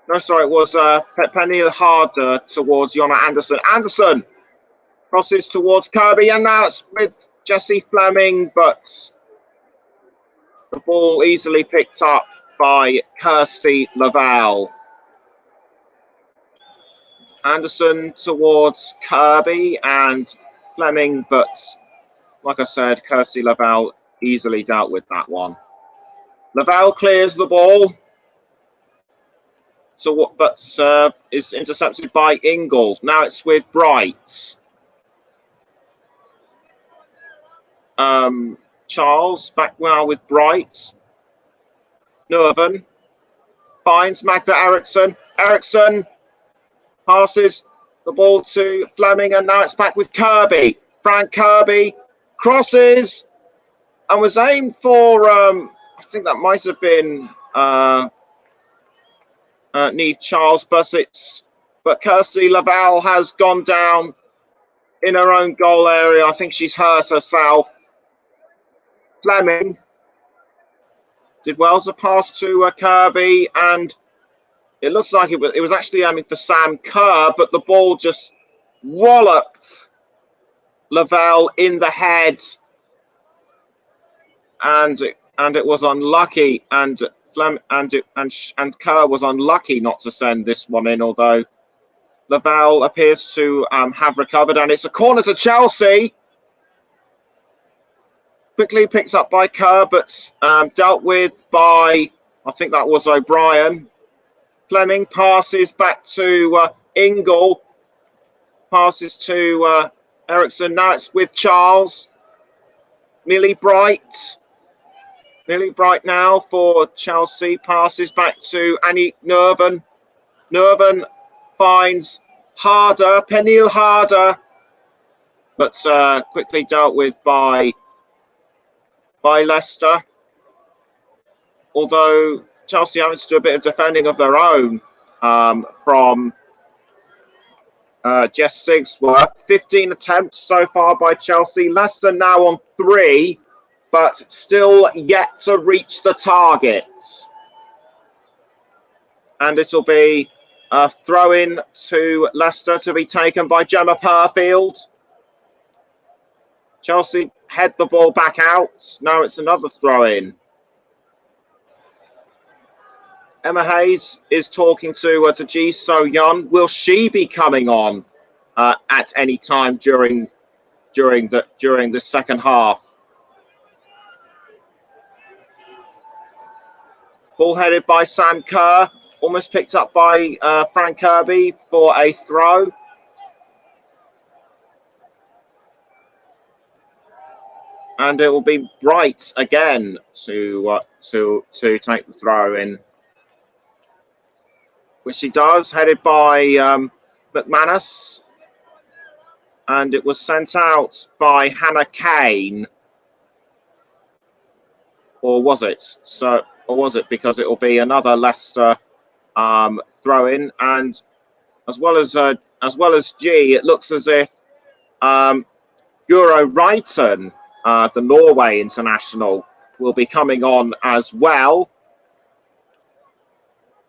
No, sorry, it was Pernille Harder towards Jonna Anderson. Anderson crosses towards Kirby, and now it's with Jessie Fleming, but the ball easily picked up by Kirsty Lavelle. Anderson towards Kirby and Fleming, but like I said, Kirsty Lavelle easily dealt with that one. Lavelle clears the ball, but is intercepted by Ingle. Now it's with Bright. Charles back now with Bright. Nerven finds Magda Eriksson. Eriksson passes the ball to Fleming, and now it's back with Kirby. Frank Kirby crosses and was aimed for, I think that might have been Neve Charles, but Kirsty Lavelle has gone down in her own goal area. I think she's hurt herself. Fleming did well to pass to Kirby, and it looks like it was actually aiming for Sam Kerr, but the ball just walloped Lavelle in the head, and it was unlucky, and Kerr was unlucky not to send this one in, although Lavelle appears to have recovered, and it's a corner to Chelsea. Quickly picked up by Kerr, but dealt with by, I think that was O'Brien. Fleming passes back to Ingle, passes to Eriksson. Now it's with Charles. Millie Bright. Millie Bright now for Chelsea, passes back to Annie Nerven. Nerven finds Harder, Pernille Harder, but quickly dealt with by Leicester. Although Chelsea having to do a bit of defending of their own from Jess Sigsworth. 15 attempts so far by Chelsea. Leicester now on 3, but still yet to reach the target. And it'll be a throw-in to Leicester to be taken by Gemma Purfield. Chelsea head the ball back out. Now it's another throw-in. Emma Hayes is talking to Ji So-yeon. Will she be coming on at any time during the second half? Ball headed by Sam Kerr, almost picked up by Frank Kirby for a throw. And it will be Bright again to take the throw in, which she does, headed by McManus, and it was sent out by Hannah Kane, or was it? Or was it? Because it will be another Leicester throw in, and as well as G, it looks as if Guro Reiten, the Norway international, will be coming on as well.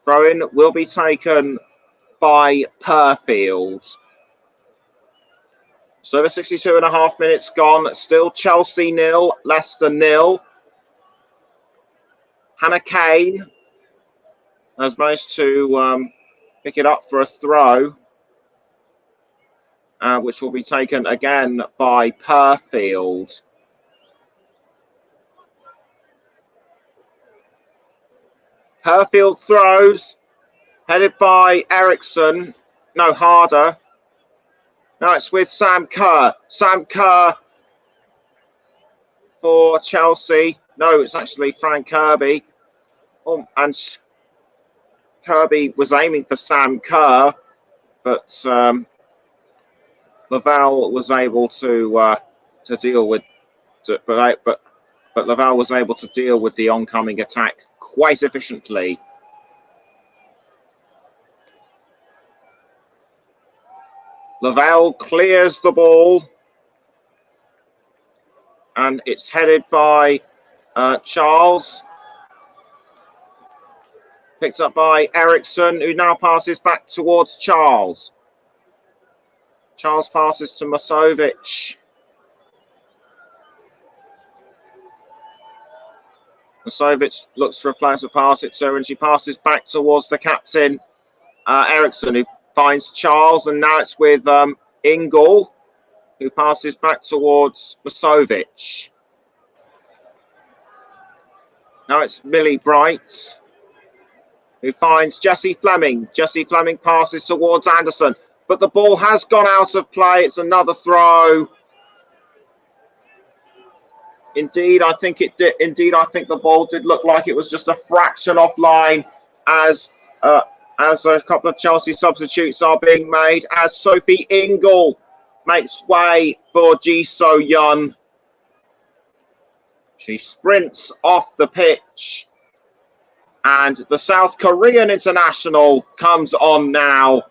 Throw-in will be taken by Purfield. So the 62.5 minutes gone. Still Chelsea 0, Leicester 0. Hannah Kane has managed to pick it up for a throw, which will be taken again by Purfield. Purfield throws, headed by Eriksson. No, Harder. Now it's with Sam Kerr. Sam Kerr for Chelsea. No, it's actually Frank Kirby. Oh, and Kirby was aiming for Sam Kerr, but Laval was able to deal with. But Laval was able to deal with the oncoming attack quite efficiently. Laval clears the ball, and it's headed by Charles. Picked up by Eriksson, who now passes back towards Charles. Charles passes to Masovic. Masovic looks for a player to pass it to, and she passes back towards the captain, Eriksson, who finds Charles, and now it's with Ingle, who passes back towards Masovic. Now it's Millie Bright, who finds Jessie Fleming. Jessie Fleming passes towards Anderson, but the ball has gone out of play. It's another throw. Indeed, I think it did. Indeed, I think the ball did look like it was just a fraction offline as a couple of Chelsea substitutes are being made, as Sophie Ingle makes way for Ji So-yeon. She sprints off the pitch, and the South Korean international comes on now.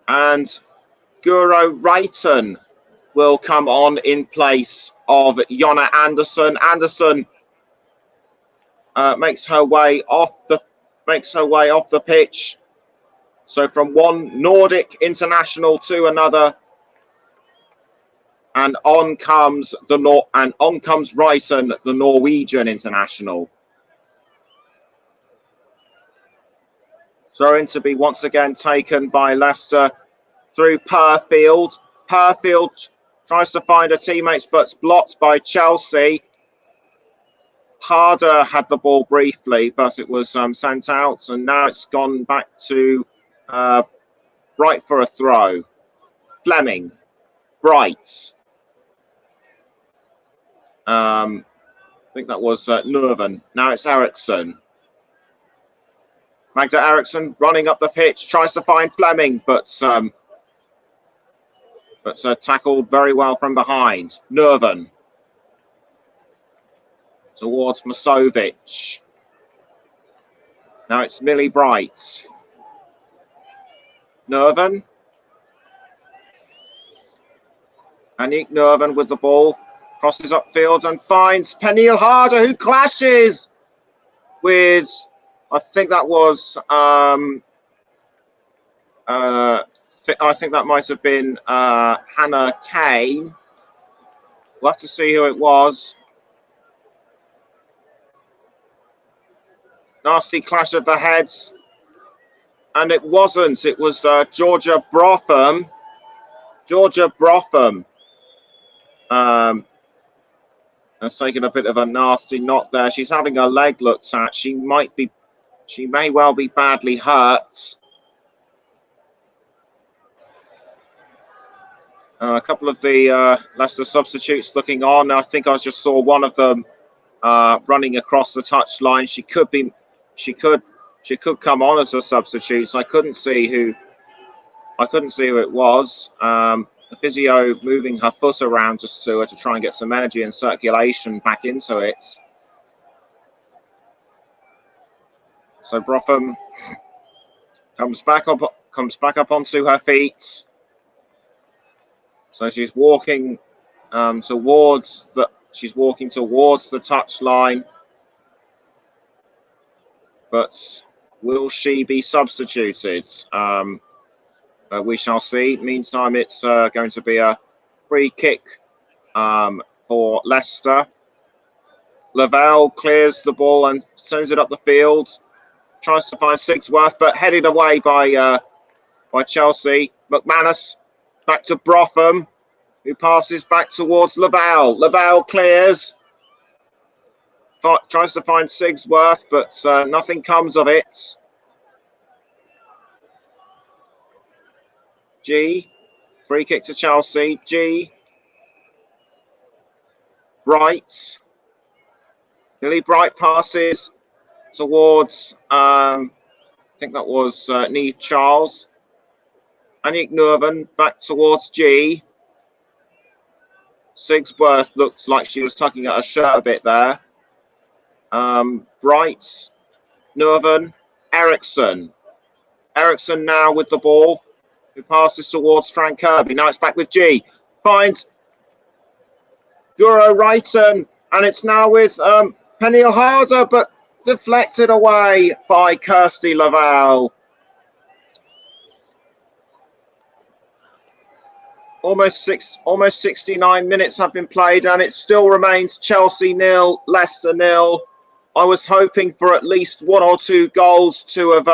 And Guro Reiten will come on in place of Jonna Andersson. Andersson makes her way off the pitch. So from one Nordic international to another, and on comes Reiten, the Norwegian international. Throw-in to be once again taken by Leicester through Purfield. Purfield tries to find her teammates, but's blocked by Chelsea. Harder had the ball briefly, but it was sent out, and now it's gone back to Bright for a throw. Fleming, Bright. I think that was Nerven. Now it's Eriksson. Magda Eriksson running up the pitch, tries to find Fleming, but tackled very well from behind. Nerven towards Masovic. Now it's Millie Bright. Nerven. Aniek Nurvan with the ball, crosses upfield and finds Peniel Harder, who clashes with, I think that was, I think that might have been Hannah Kane. We'll have to see who it was. Nasty clash of the heads. And it wasn't. It was Georgia Brotham. Georgia Brotham has taken a bit of a nasty knock there. She's having her leg looked at. She may well be badly hurt. A couple of the Leicester substitutes looking on. I think I just saw one of them running across the touchline. She could come on as a substitute. So I couldn't see who it was. The physio moving her foot around just to try and get some energy and circulation back into it. So Brotham comes back up onto her feet. So she's walking towards the touchline. But will she be substituted? We shall see. Meantime, it's going to be a free kick for Leicester. Lavelle clears the ball and sends it up the field. Tries to find Sigsworth, but headed away by Chelsea. McManus back to Brotham, who passes back towards Lavelle. Lavelle clears. Tries to find Sigsworth, but nothing comes of it. G, free kick to Chelsea. G, Bright. Lily Bright passes towards, I think that was Neve Charles. Aniek Nurvan back towards G. Sigsworth looked like she was tugging at her shirt a bit there. Bright, Nurvan, Eriksson. Eriksson now with the ball, who passes towards Frank Kirby. Now it's back with G. Finds Guro Wrighton, and it's now with Peniel Harder, but deflected away by Kirsty Lavelle. Almost 69 minutes have been played, and it still remains Chelsea 0, Leicester 0. I was hoping for at least one or two goals to have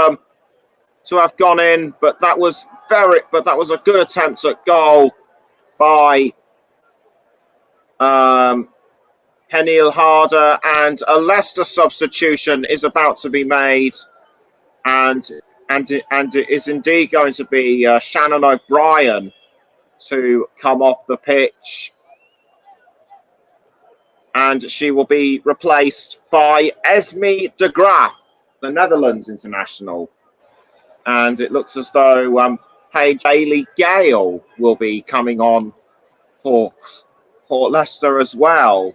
gone in, but that was a good attempt at goal by Peniel Harder, and a Leicester substitution is about to be made, and it is indeed going to be Shannon O'Brien to come off the pitch, and she will be replaced by Esme de Graaf, the Netherlands international. And it looks as though Paige Bailey Gale will be coming on for Leicester as well.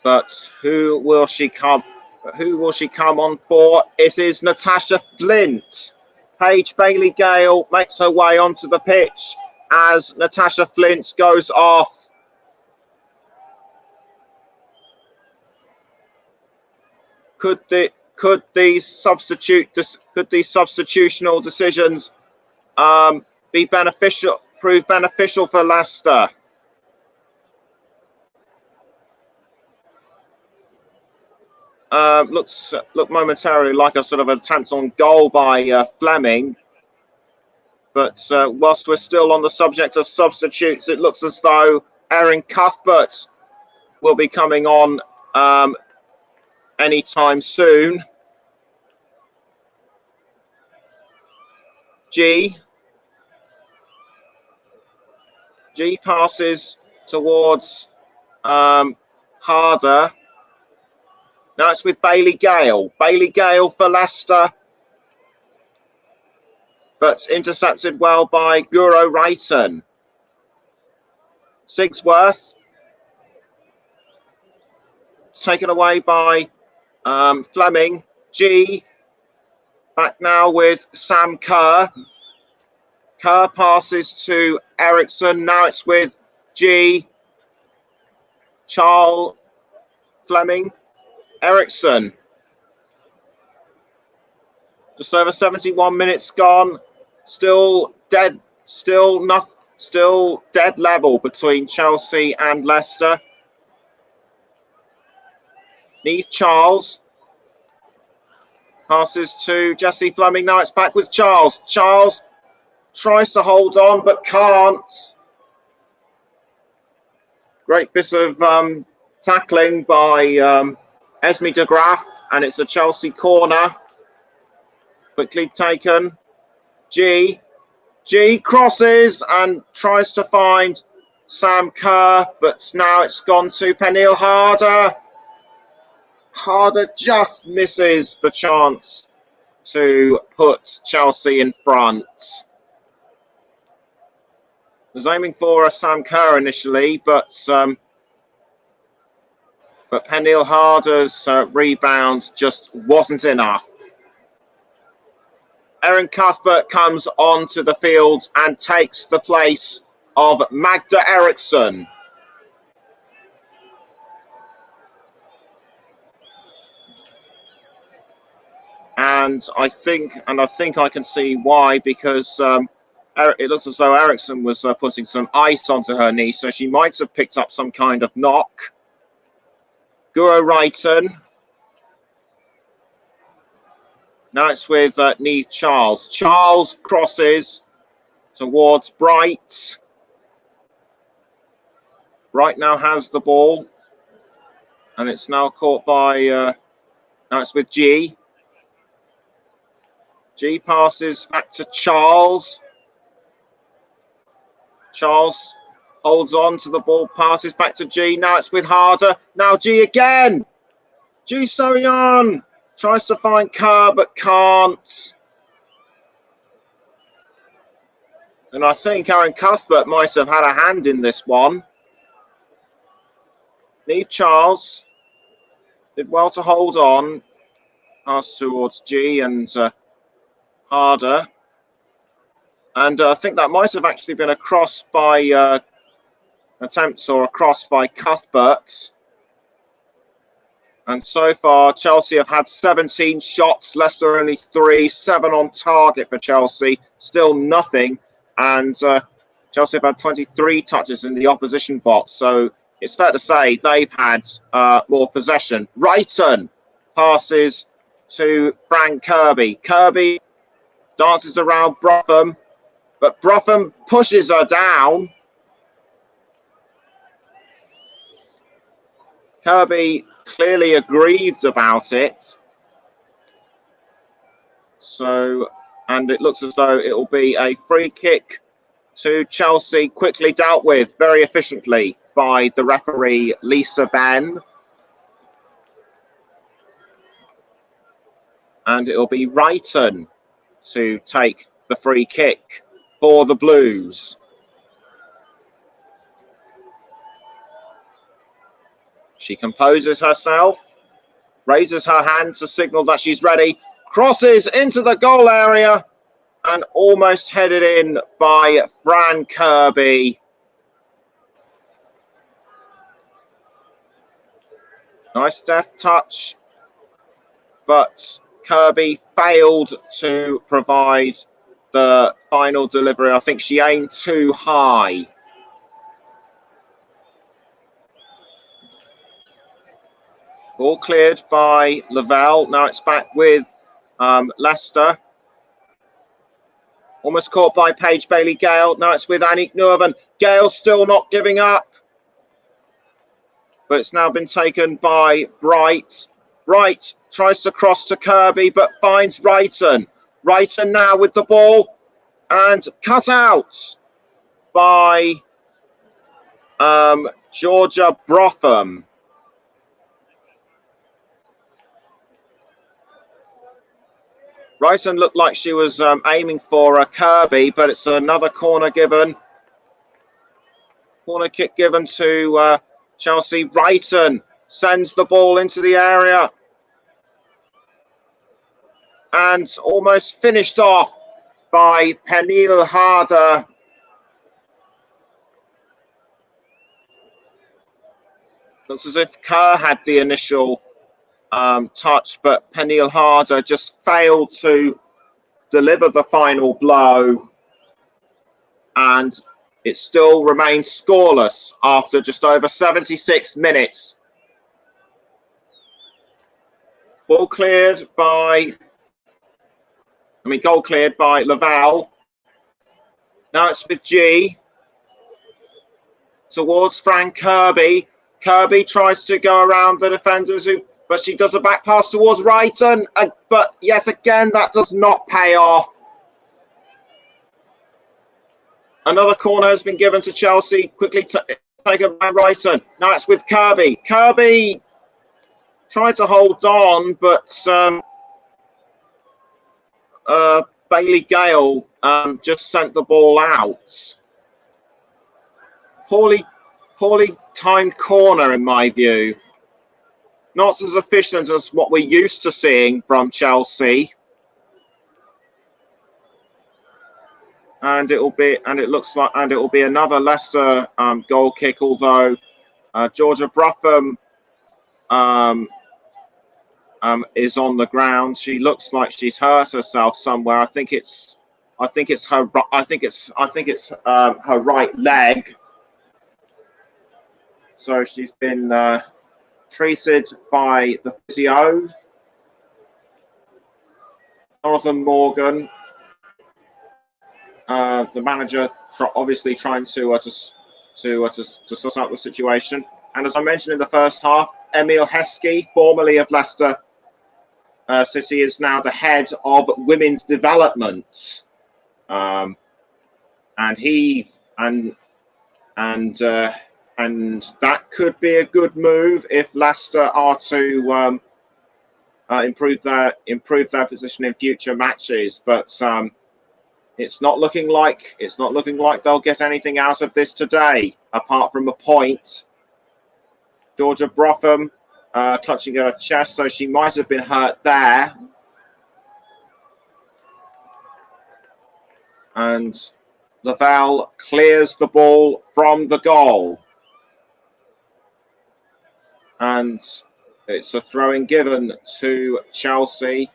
But who will she come on for? It is Natasha Flint. Paige Bailey Gale makes her way onto the pitch as Natasha Flint goes off. Could these substitutional decisions prove beneficial for Leicester? Look momentarily like a sort of attempt on goal by Fleming. But whilst we're still on the subject of substitutes, it looks as though Erin Cuthbert will be coming on anytime soon. G passes towards Harder. Now it's with Bailey Gale. Bailey Gale for Leicester, but intercepted well by Guro Wrighton. Sigsworth taken away by Fleming. G back now with Sam Kerr. Kerr passes to Eriksson. Now it's with G. Charles Fleming. Eriksson. Just over 71 minutes gone. Still dead level between Chelsea and Leicester. Neve Charles passes to Jessie Fleming. Now it's back with Charles. Charles tries to hold on but can't. Great bit of tackling by Esme de Graaf, and it's a Chelsea corner. Quickly taken. G crosses and tries to find Sam Kerr, but now it's gone to Pernille Harder. Harder just misses the chance to put Chelsea in front. Was aiming for a Sam Kerr initially, but Pernille Harder's rebound just wasn't enough. Erin Cuthbert comes onto the field and takes the place of Magda Eriksson. And I think I can see why, because it looks as though Eriksson was putting some ice onto her knee, so she might have picked up some kind of knock. Guro Reiten. Now it's with Neve Charles. Charles crosses towards Bright. Bright now has the ball. And it's now caught by... now it's with G. G passes back to Charles. Charles holds on to the ball, passes back to G. Now it's with Harder. Now G again. Ji So-yeon tries to find Kerr but can't. And I think Erin Cuthbert might have had a hand in this one. Neve Charles did well to hold on. Pass towards G and Harder. And I think that might have actually been a cross by attempts, or a cross by Cuthbert. And so far, Chelsea have had 17 shots, Leicester only 3, 7 on target for Chelsea, still nothing. And Chelsea have had 23 touches in the opposition box. So it's fair to say they've had more possession. Reiten passes to Fran Kirby. Kirby dances around Brotham, but Brotham pushes her down. Kirby clearly aggrieved about it. So, and it looks as though it will be a free kick to Chelsea, quickly dealt with very efficiently by the referee, Lisa Ben. And it will be Reiten to take the free kick for the Blues. She composes herself, raises her hand to signal that she's ready, crosses into the goal area and almost headed in by Fran Kirby. Nice deft touch, but Kirby failed to provide the final delivery. I think she aimed too high. Ball cleared by Lavelle. Now it's back with Leicester. Almost caught by Paige Bailey-Gale. Now it's with Aniek Nuerven. Gale still not giving up. But it's now been taken by Bright. Bright tries to cross to Kirby, but finds Reiten. Reiten now with the ball. And cut out by Georgia Brotham. Reiten looked like she was aiming for a Kirby, but it's another corner given. Corner kick given to Chelsea. Reiten sends the ball into the area. And almost finished off by Pernille Harder. Looks as if Kerr had the initial touch, but Pernille Harder just failed to deliver the final blow, and it still remains scoreless after just over 76 minutes. Goal cleared by Laval. Now it's with G towards Fran Kirby. Kirby tries to go around the defenders, but she does a back pass towards Wrighton. But yes, again, that does not pay off. Another corner has been given to Chelsea, quickly taken by Wrighton. Now it's with Kirby. Kirby tried to hold on, but Bailey Gale just sent the ball out. Poorly timed corner, in my view. Not as efficient as what we're used to seeing from Chelsea. And it will be another Leicester goal kick. Although Georgia Bruffam is on the ground. She looks like she's hurt herself somewhere. I think it's her right leg. So she's been treated by the physio. Jonathan Morgan, the manager, obviously trying to suss out the situation. And as I mentioned in the first half, Emil Heskey, formerly of Leicester City, is now the head of women's development, and that could be a good move if Leicester are to improve their position in future matches. But it's not looking like they'll get anything out of this today, apart from a point. Georgia Brotham clutching her chest, so she might have been hurt there. And Laval clears the ball from the goal. And it's a throw-in given to Chelsea.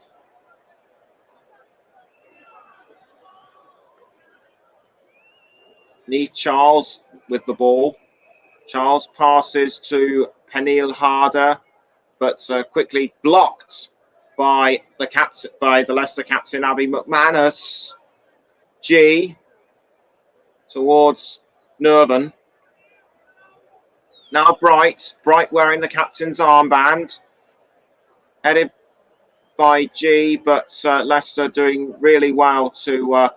Neath Charles with the ball. Charles passes to Pernille Harder, but quickly blocked by the Leicester captain Abby McManus. G towards Nerven. Now Bright wearing the captain's armband. Headed by G, but Leicester doing really well to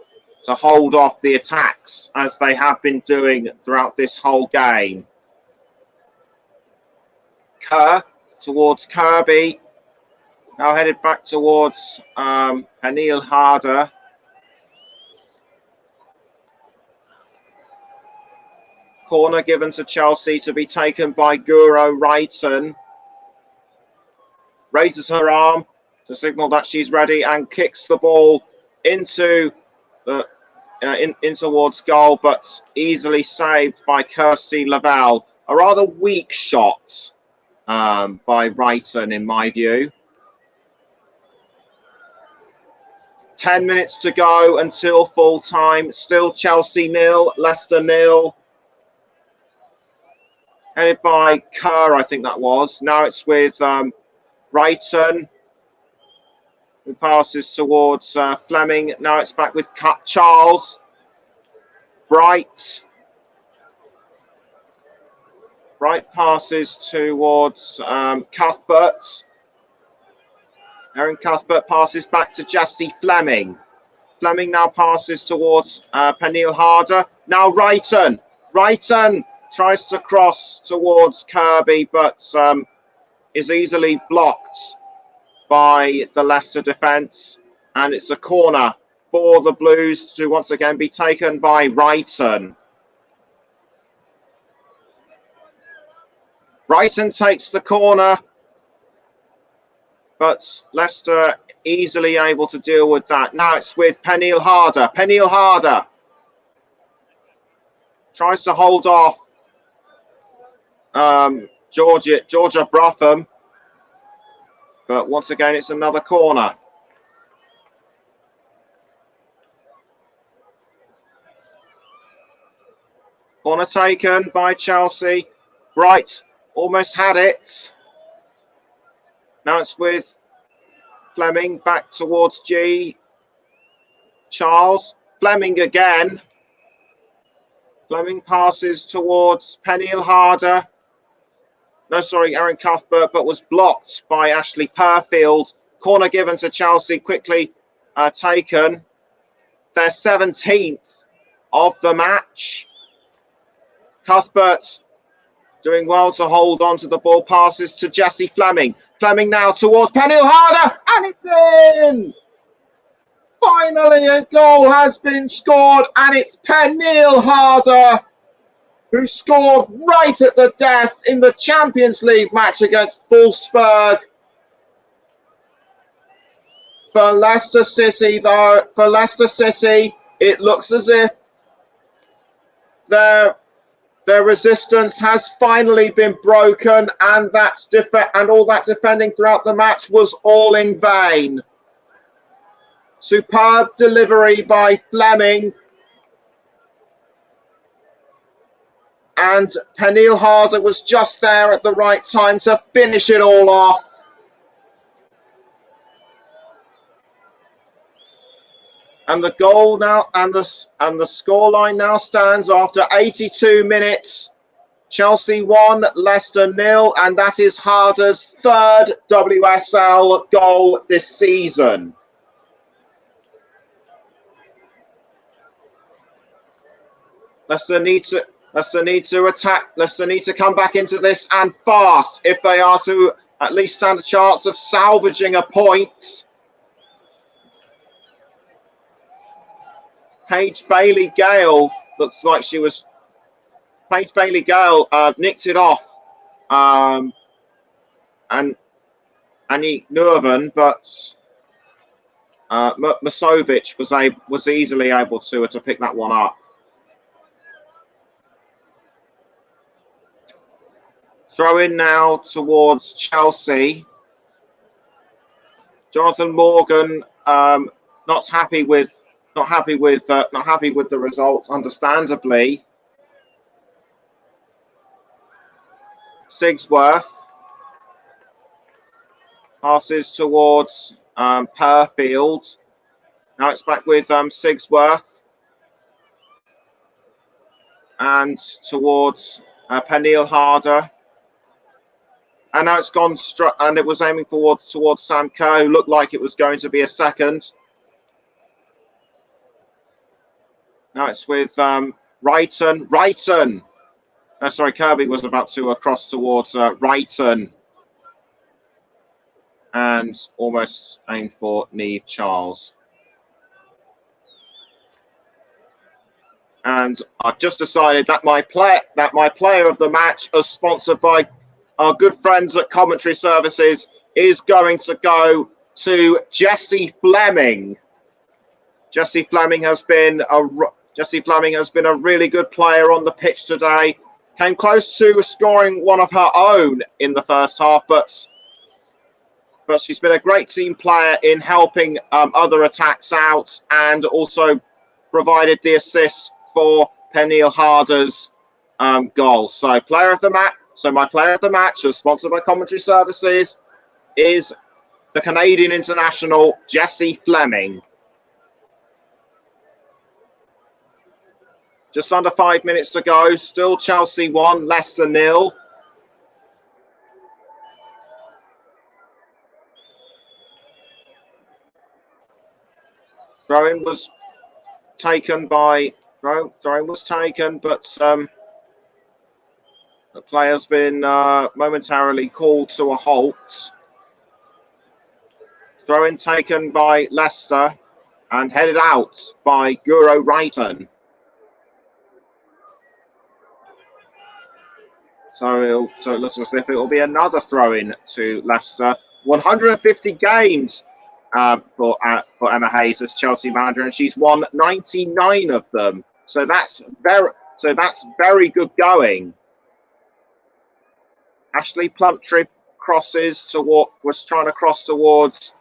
hold off the attacks, as they have been doing throughout this whole game. Kerr towards Kirby. Now headed back towards Pernille Harder. Corner given to Chelsea to be taken by Guro Wrighton. Raises her arm to signal that she's ready and kicks the ball into in towards goal, but easily saved by Kirsty Laval. A rather weak shot by Wrighton, in my view. 10 minutes to go until full time. Still Chelsea 0, Leicester 0. Headed by Kerr, I think that was. Now it's with Wrighton, who passes towards Fleming. Now it's back with Charles. Bright passes towards Cuthbert. Erin Cuthbert passes back to Jessie Fleming. Fleming now passes towards Pernille Harder. Now Wrighton tries to cross towards Kirby, but is easily blocked by the Leicester defence. And it's a corner for the Blues to once again be taken by Wrighton. Wrighton takes the corner. But Leicester easily able to deal with that. Now it's with Peniel Harder. Peniel Harder tries to hold off Georgia Brotham. But once again, it's another corner. Corner taken by Chelsea. Bright almost had it. Now it's with Fleming back towards G. Charles. Fleming again. Fleming passes towards Peniel Harder. No, sorry, Aaron Cuthbert, but was blocked by Ashley Purfield. Corner given to Chelsea, quickly taken. Their 17th of the match. Cuthbert doing well to hold on to the ball. Passes to Jesse Fleming. Fleming now towards Peniel Harder, and it's in! Finally, a goal has been scored, and it's Peniel Harder who scored right at the death in the Champions League match against Wolfsburg. For Leicester City, though, it looks as if their resistance has finally been broken, and all that defending throughout the match was all in vain. Superb delivery by Fleming. And Peniel Harder was just there at the right time to finish it all off. And the goal now, and the scoreline now stands after 82 minutes. Chelsea 1, Leicester 0, and that is Harder's third WSL goal this season. Leicester need to attack. Leicester need to come back into this, and fast, if they are to at least stand a chance of salvaging a point. Paige Bailey-Gale looks like she was... Paige Bailey-Gale nicked it off. And Annie Nurvan, but Masovic was easily able to pick that one up. Throw in now towards Chelsea. Jonathan Morgan not happy with the results, understandably. Sigsworth passes towards Purfield. Now it's back with Sigsworth and towards Peniel Harder. And now it's gone and it was aiming towards Sam Kerr, who looked like it was going to be a second. Now it's with Wrighton. Oh, sorry, Kirby was about to cross towards Wrighton. And almost aimed for Niamh Charles. And I've just decided that my player of the match, as sponsored by our good friends at Commentary Services, is going to go to Jessie Fleming. Jessie Fleming has been a really good player on the pitch today. Came close to scoring one of her own in the first half, but she's been a great team player in helping other attacks out, and also provided the assist for Peniel Harder's goal. So player of the match. So my player of the match, as sponsored by Commentary Services, is the Canadian international Jessie Fleming. Just under 5 minutes to go. Still Chelsea 1, Leicester 0. Throw-in was taken, but the player's been momentarily called to a halt. Throw-in taken by Leicester and headed out by Guro Wrighton. So it looks as if it will be another throw-in to Leicester. 150 games for Emma Hayes as Chelsea manager, and she's won 99 of them. So that's very good going. Ashley Plumtree crosses was trying to cross towards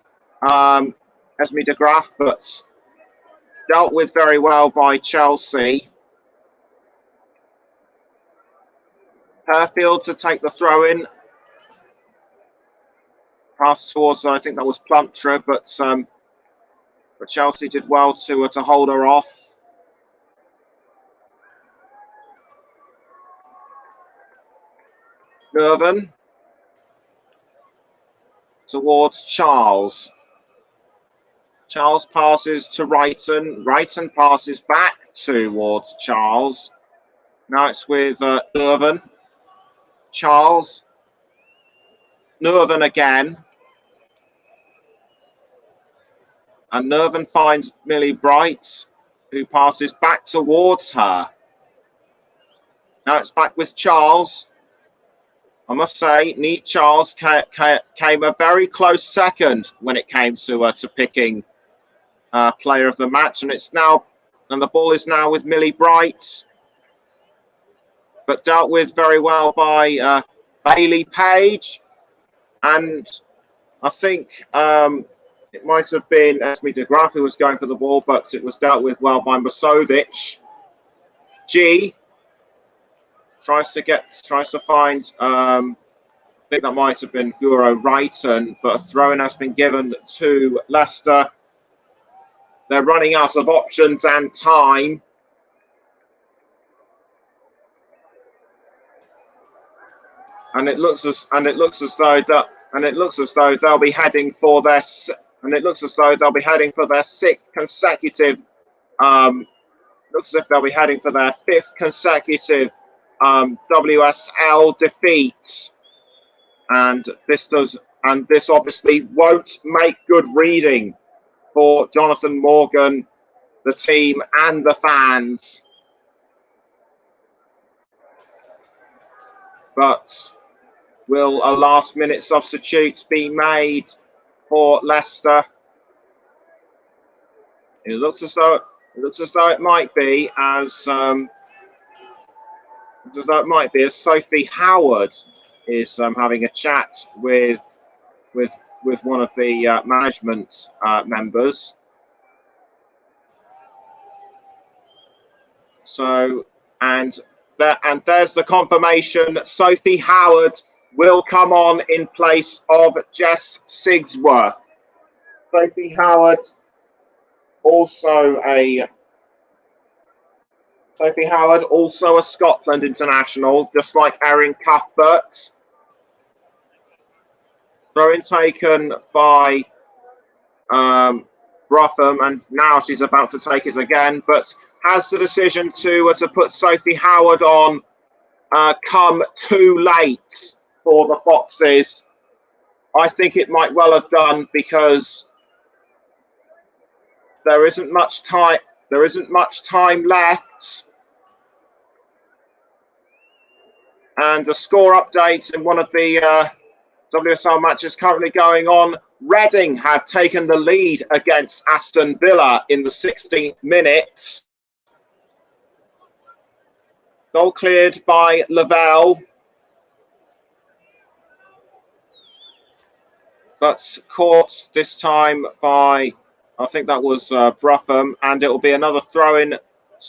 Esme de Graaf, but dealt with very well by Chelsea. Herfield to take the throw in. Pass towards, I think that was Plumtree, but Chelsea did well to hold her off. Nerven towards Charles. Charles passes to Wrighton. Wrighton passes back towards Charles. Now it's with Nerven. Charles. Nerven again. And Nerven finds Millie Bright, who passes back towards her. Now it's back with Charles. I must say, Neve Charles came a very close second when it came to picking player of the match, and the ball is now with Millie Bright, but dealt with very well by Bailey Page, and I think it might have been Esme de Graaf who was going for the ball, but it was dealt with well by Masovic. G tries to find. I think that might have been Guro Wrighton, but a throw-in has been given to Leicester. They're running out of options and time. And it looks as though they'll be heading for their sixth consecutive. Looks as if they'll be heading for their fifth consecutive WSL defeat. And this obviously won't make good reading for Jonathan Morgan, the team, and the fans. But will a last-minute substitute be made for Leicester? It looks as though it might be, as Sophie Howard is having a chat with one of the management members. So, and there's the confirmation. Sophie Howard will come on in place of Jess Sigsworth. Sophie Howard, also a Scotland international, just like Erin Cuthbert. Throw-in taken by Brotham, and now she's about to take it again, but has the decision to put Sophie Howard on come too late for the Foxes. I think it might well have done, because there isn't much time left. And the score update in one of the WSL matches currently going on. Reading have taken the lead against Aston Villa in the 16th minute. Goal cleared by Lavelle, but caught this time by, I think that was Bruffam, and it will be another throw-in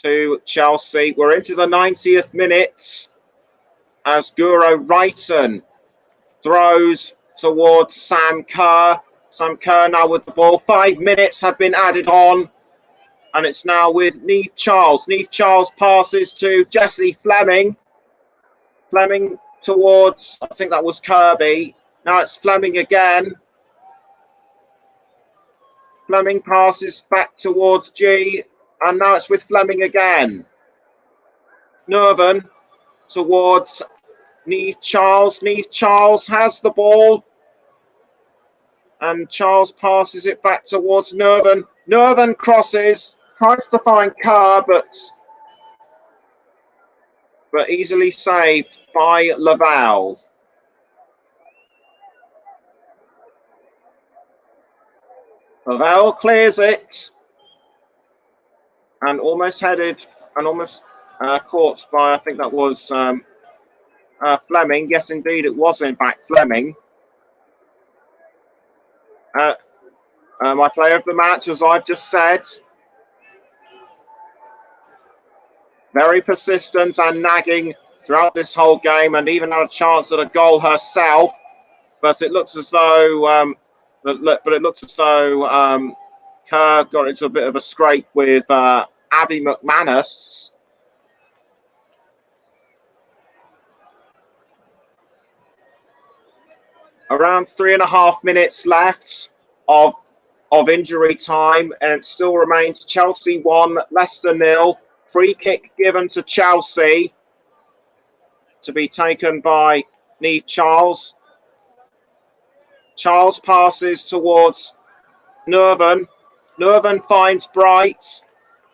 to Chelsea. We're into the 90th minute as Guro Wrighton throws towards Sam Kerr. Sam Kerr now with the ball. 5 minutes have been added on, and it's now with Neve Charles. Neve Charles passes to Jessie Fleming. Fleming towards, I think that was Kirby. Now it's Fleming again. Fleming passes back towards G, and now it's with Fleming again. Nerven towards Neve Charles. Neve Charles has the ball, and Charles passes it back towards Nerven. Nerven crosses, tries to find Kerr, but easily saved by Lavelle. Pavel clears it and almost headed and almost caught by, I think that was Fleming. Yes, indeed, it was in fact Fleming. My player of the match, as I've just said. Very persistent and nagging throughout this whole game, and even had a chance at a goal herself. But it looks as though, Kerr got into a bit of a scrape with Abby McManus. Around 3.5 minutes left of injury time, and it still remains Chelsea 1, Leicester 0. Free kick given to Chelsea to be taken by Niamh Charles. Charles passes towards Nerven. Nerven finds Bright.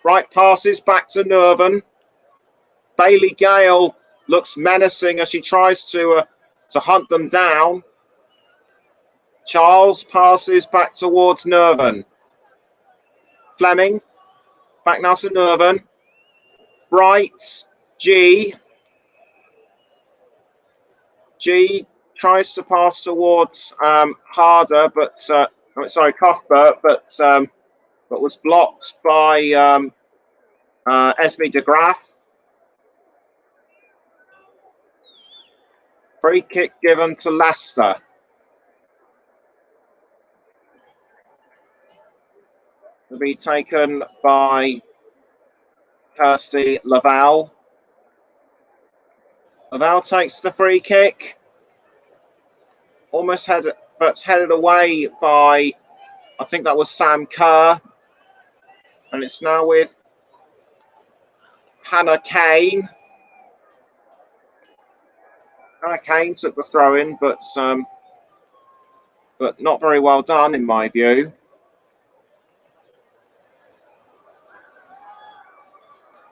Bright passes back to Nerven. Bailey Gale looks menacing as she tries to hunt them down. Charles passes back towards Nerven. Fleming back now to Nerven. Bright, G tries to pass towards Harder, but Cuthbert, but was blocked by Esme de Graaf. Free kick given to Leicester. To be taken by Kirsty Laval. Laval takes the free kick. Almost headed away by, I think that was Sam Kerr. And it's now with Hannah Kane. Hannah Kane took the throw in, but not very well done in my view.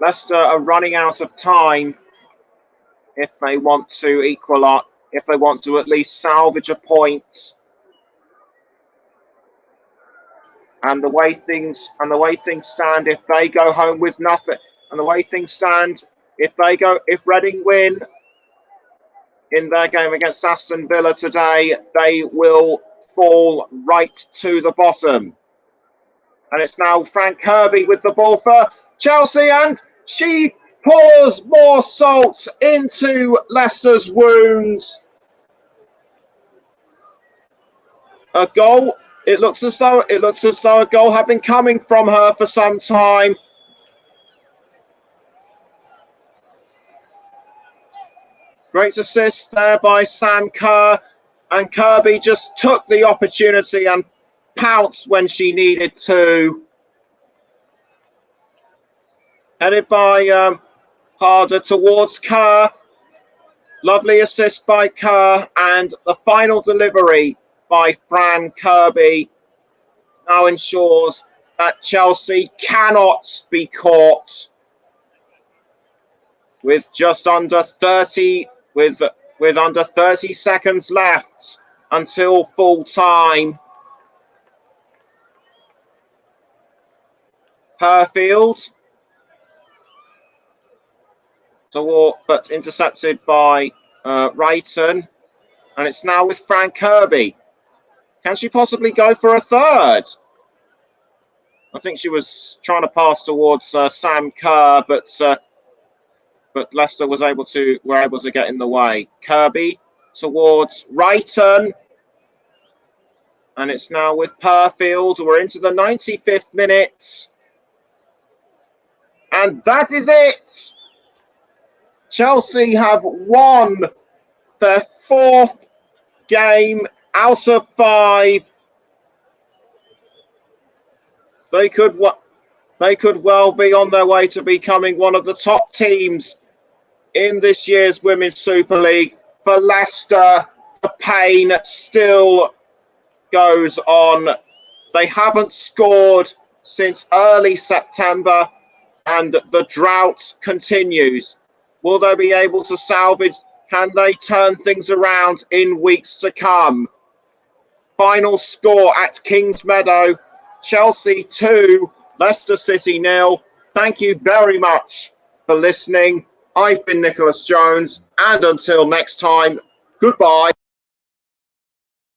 Leicester are running out of time if they want to equalise, if they want to at least salvage a point. And the way things stand, if they go home with nothing, and the way things stand, if Reading win in their game against Aston Villa today, they will fall right to the bottom. And it's now Frank Kirby with the ball for Chelsea, and she pours more salt into Leicester's wounds. A goal. It looks as though a goal had been coming from her for some time. Great assist there by Sam Kerr, and Kirby just took the opportunity and pounced when she needed to. Headed by Harder towards Kerr. Lovely assist by Kerr, and the final delivery by Fran Kirby now ensures that Chelsea cannot be caught with just under 30 with under 30 seconds left until full time. Herfield but intercepted by Wrighton, and it's now with Fran Kirby. Can she possibly go for a third? I think she was trying to pass towards Sam Kerr, but Leicester were able to get in the way. Kirby towards Wrighton, and it's now with Perfield. We're into the 95th minute, and that is it. Chelsea have won their 4th game out of 5. They could well be on their way to becoming one of the top teams in this year's Women's Super League. For Leicester, the pain still goes on. They haven't scored since early September, and the drought continues. Will they be able to salvage? Can they turn things around in weeks to come? Final score at Kingsmeadow, Chelsea 2, Leicester City 0. Thank you very much for listening. I've been Nicholas Jones, and until next time, goodbye.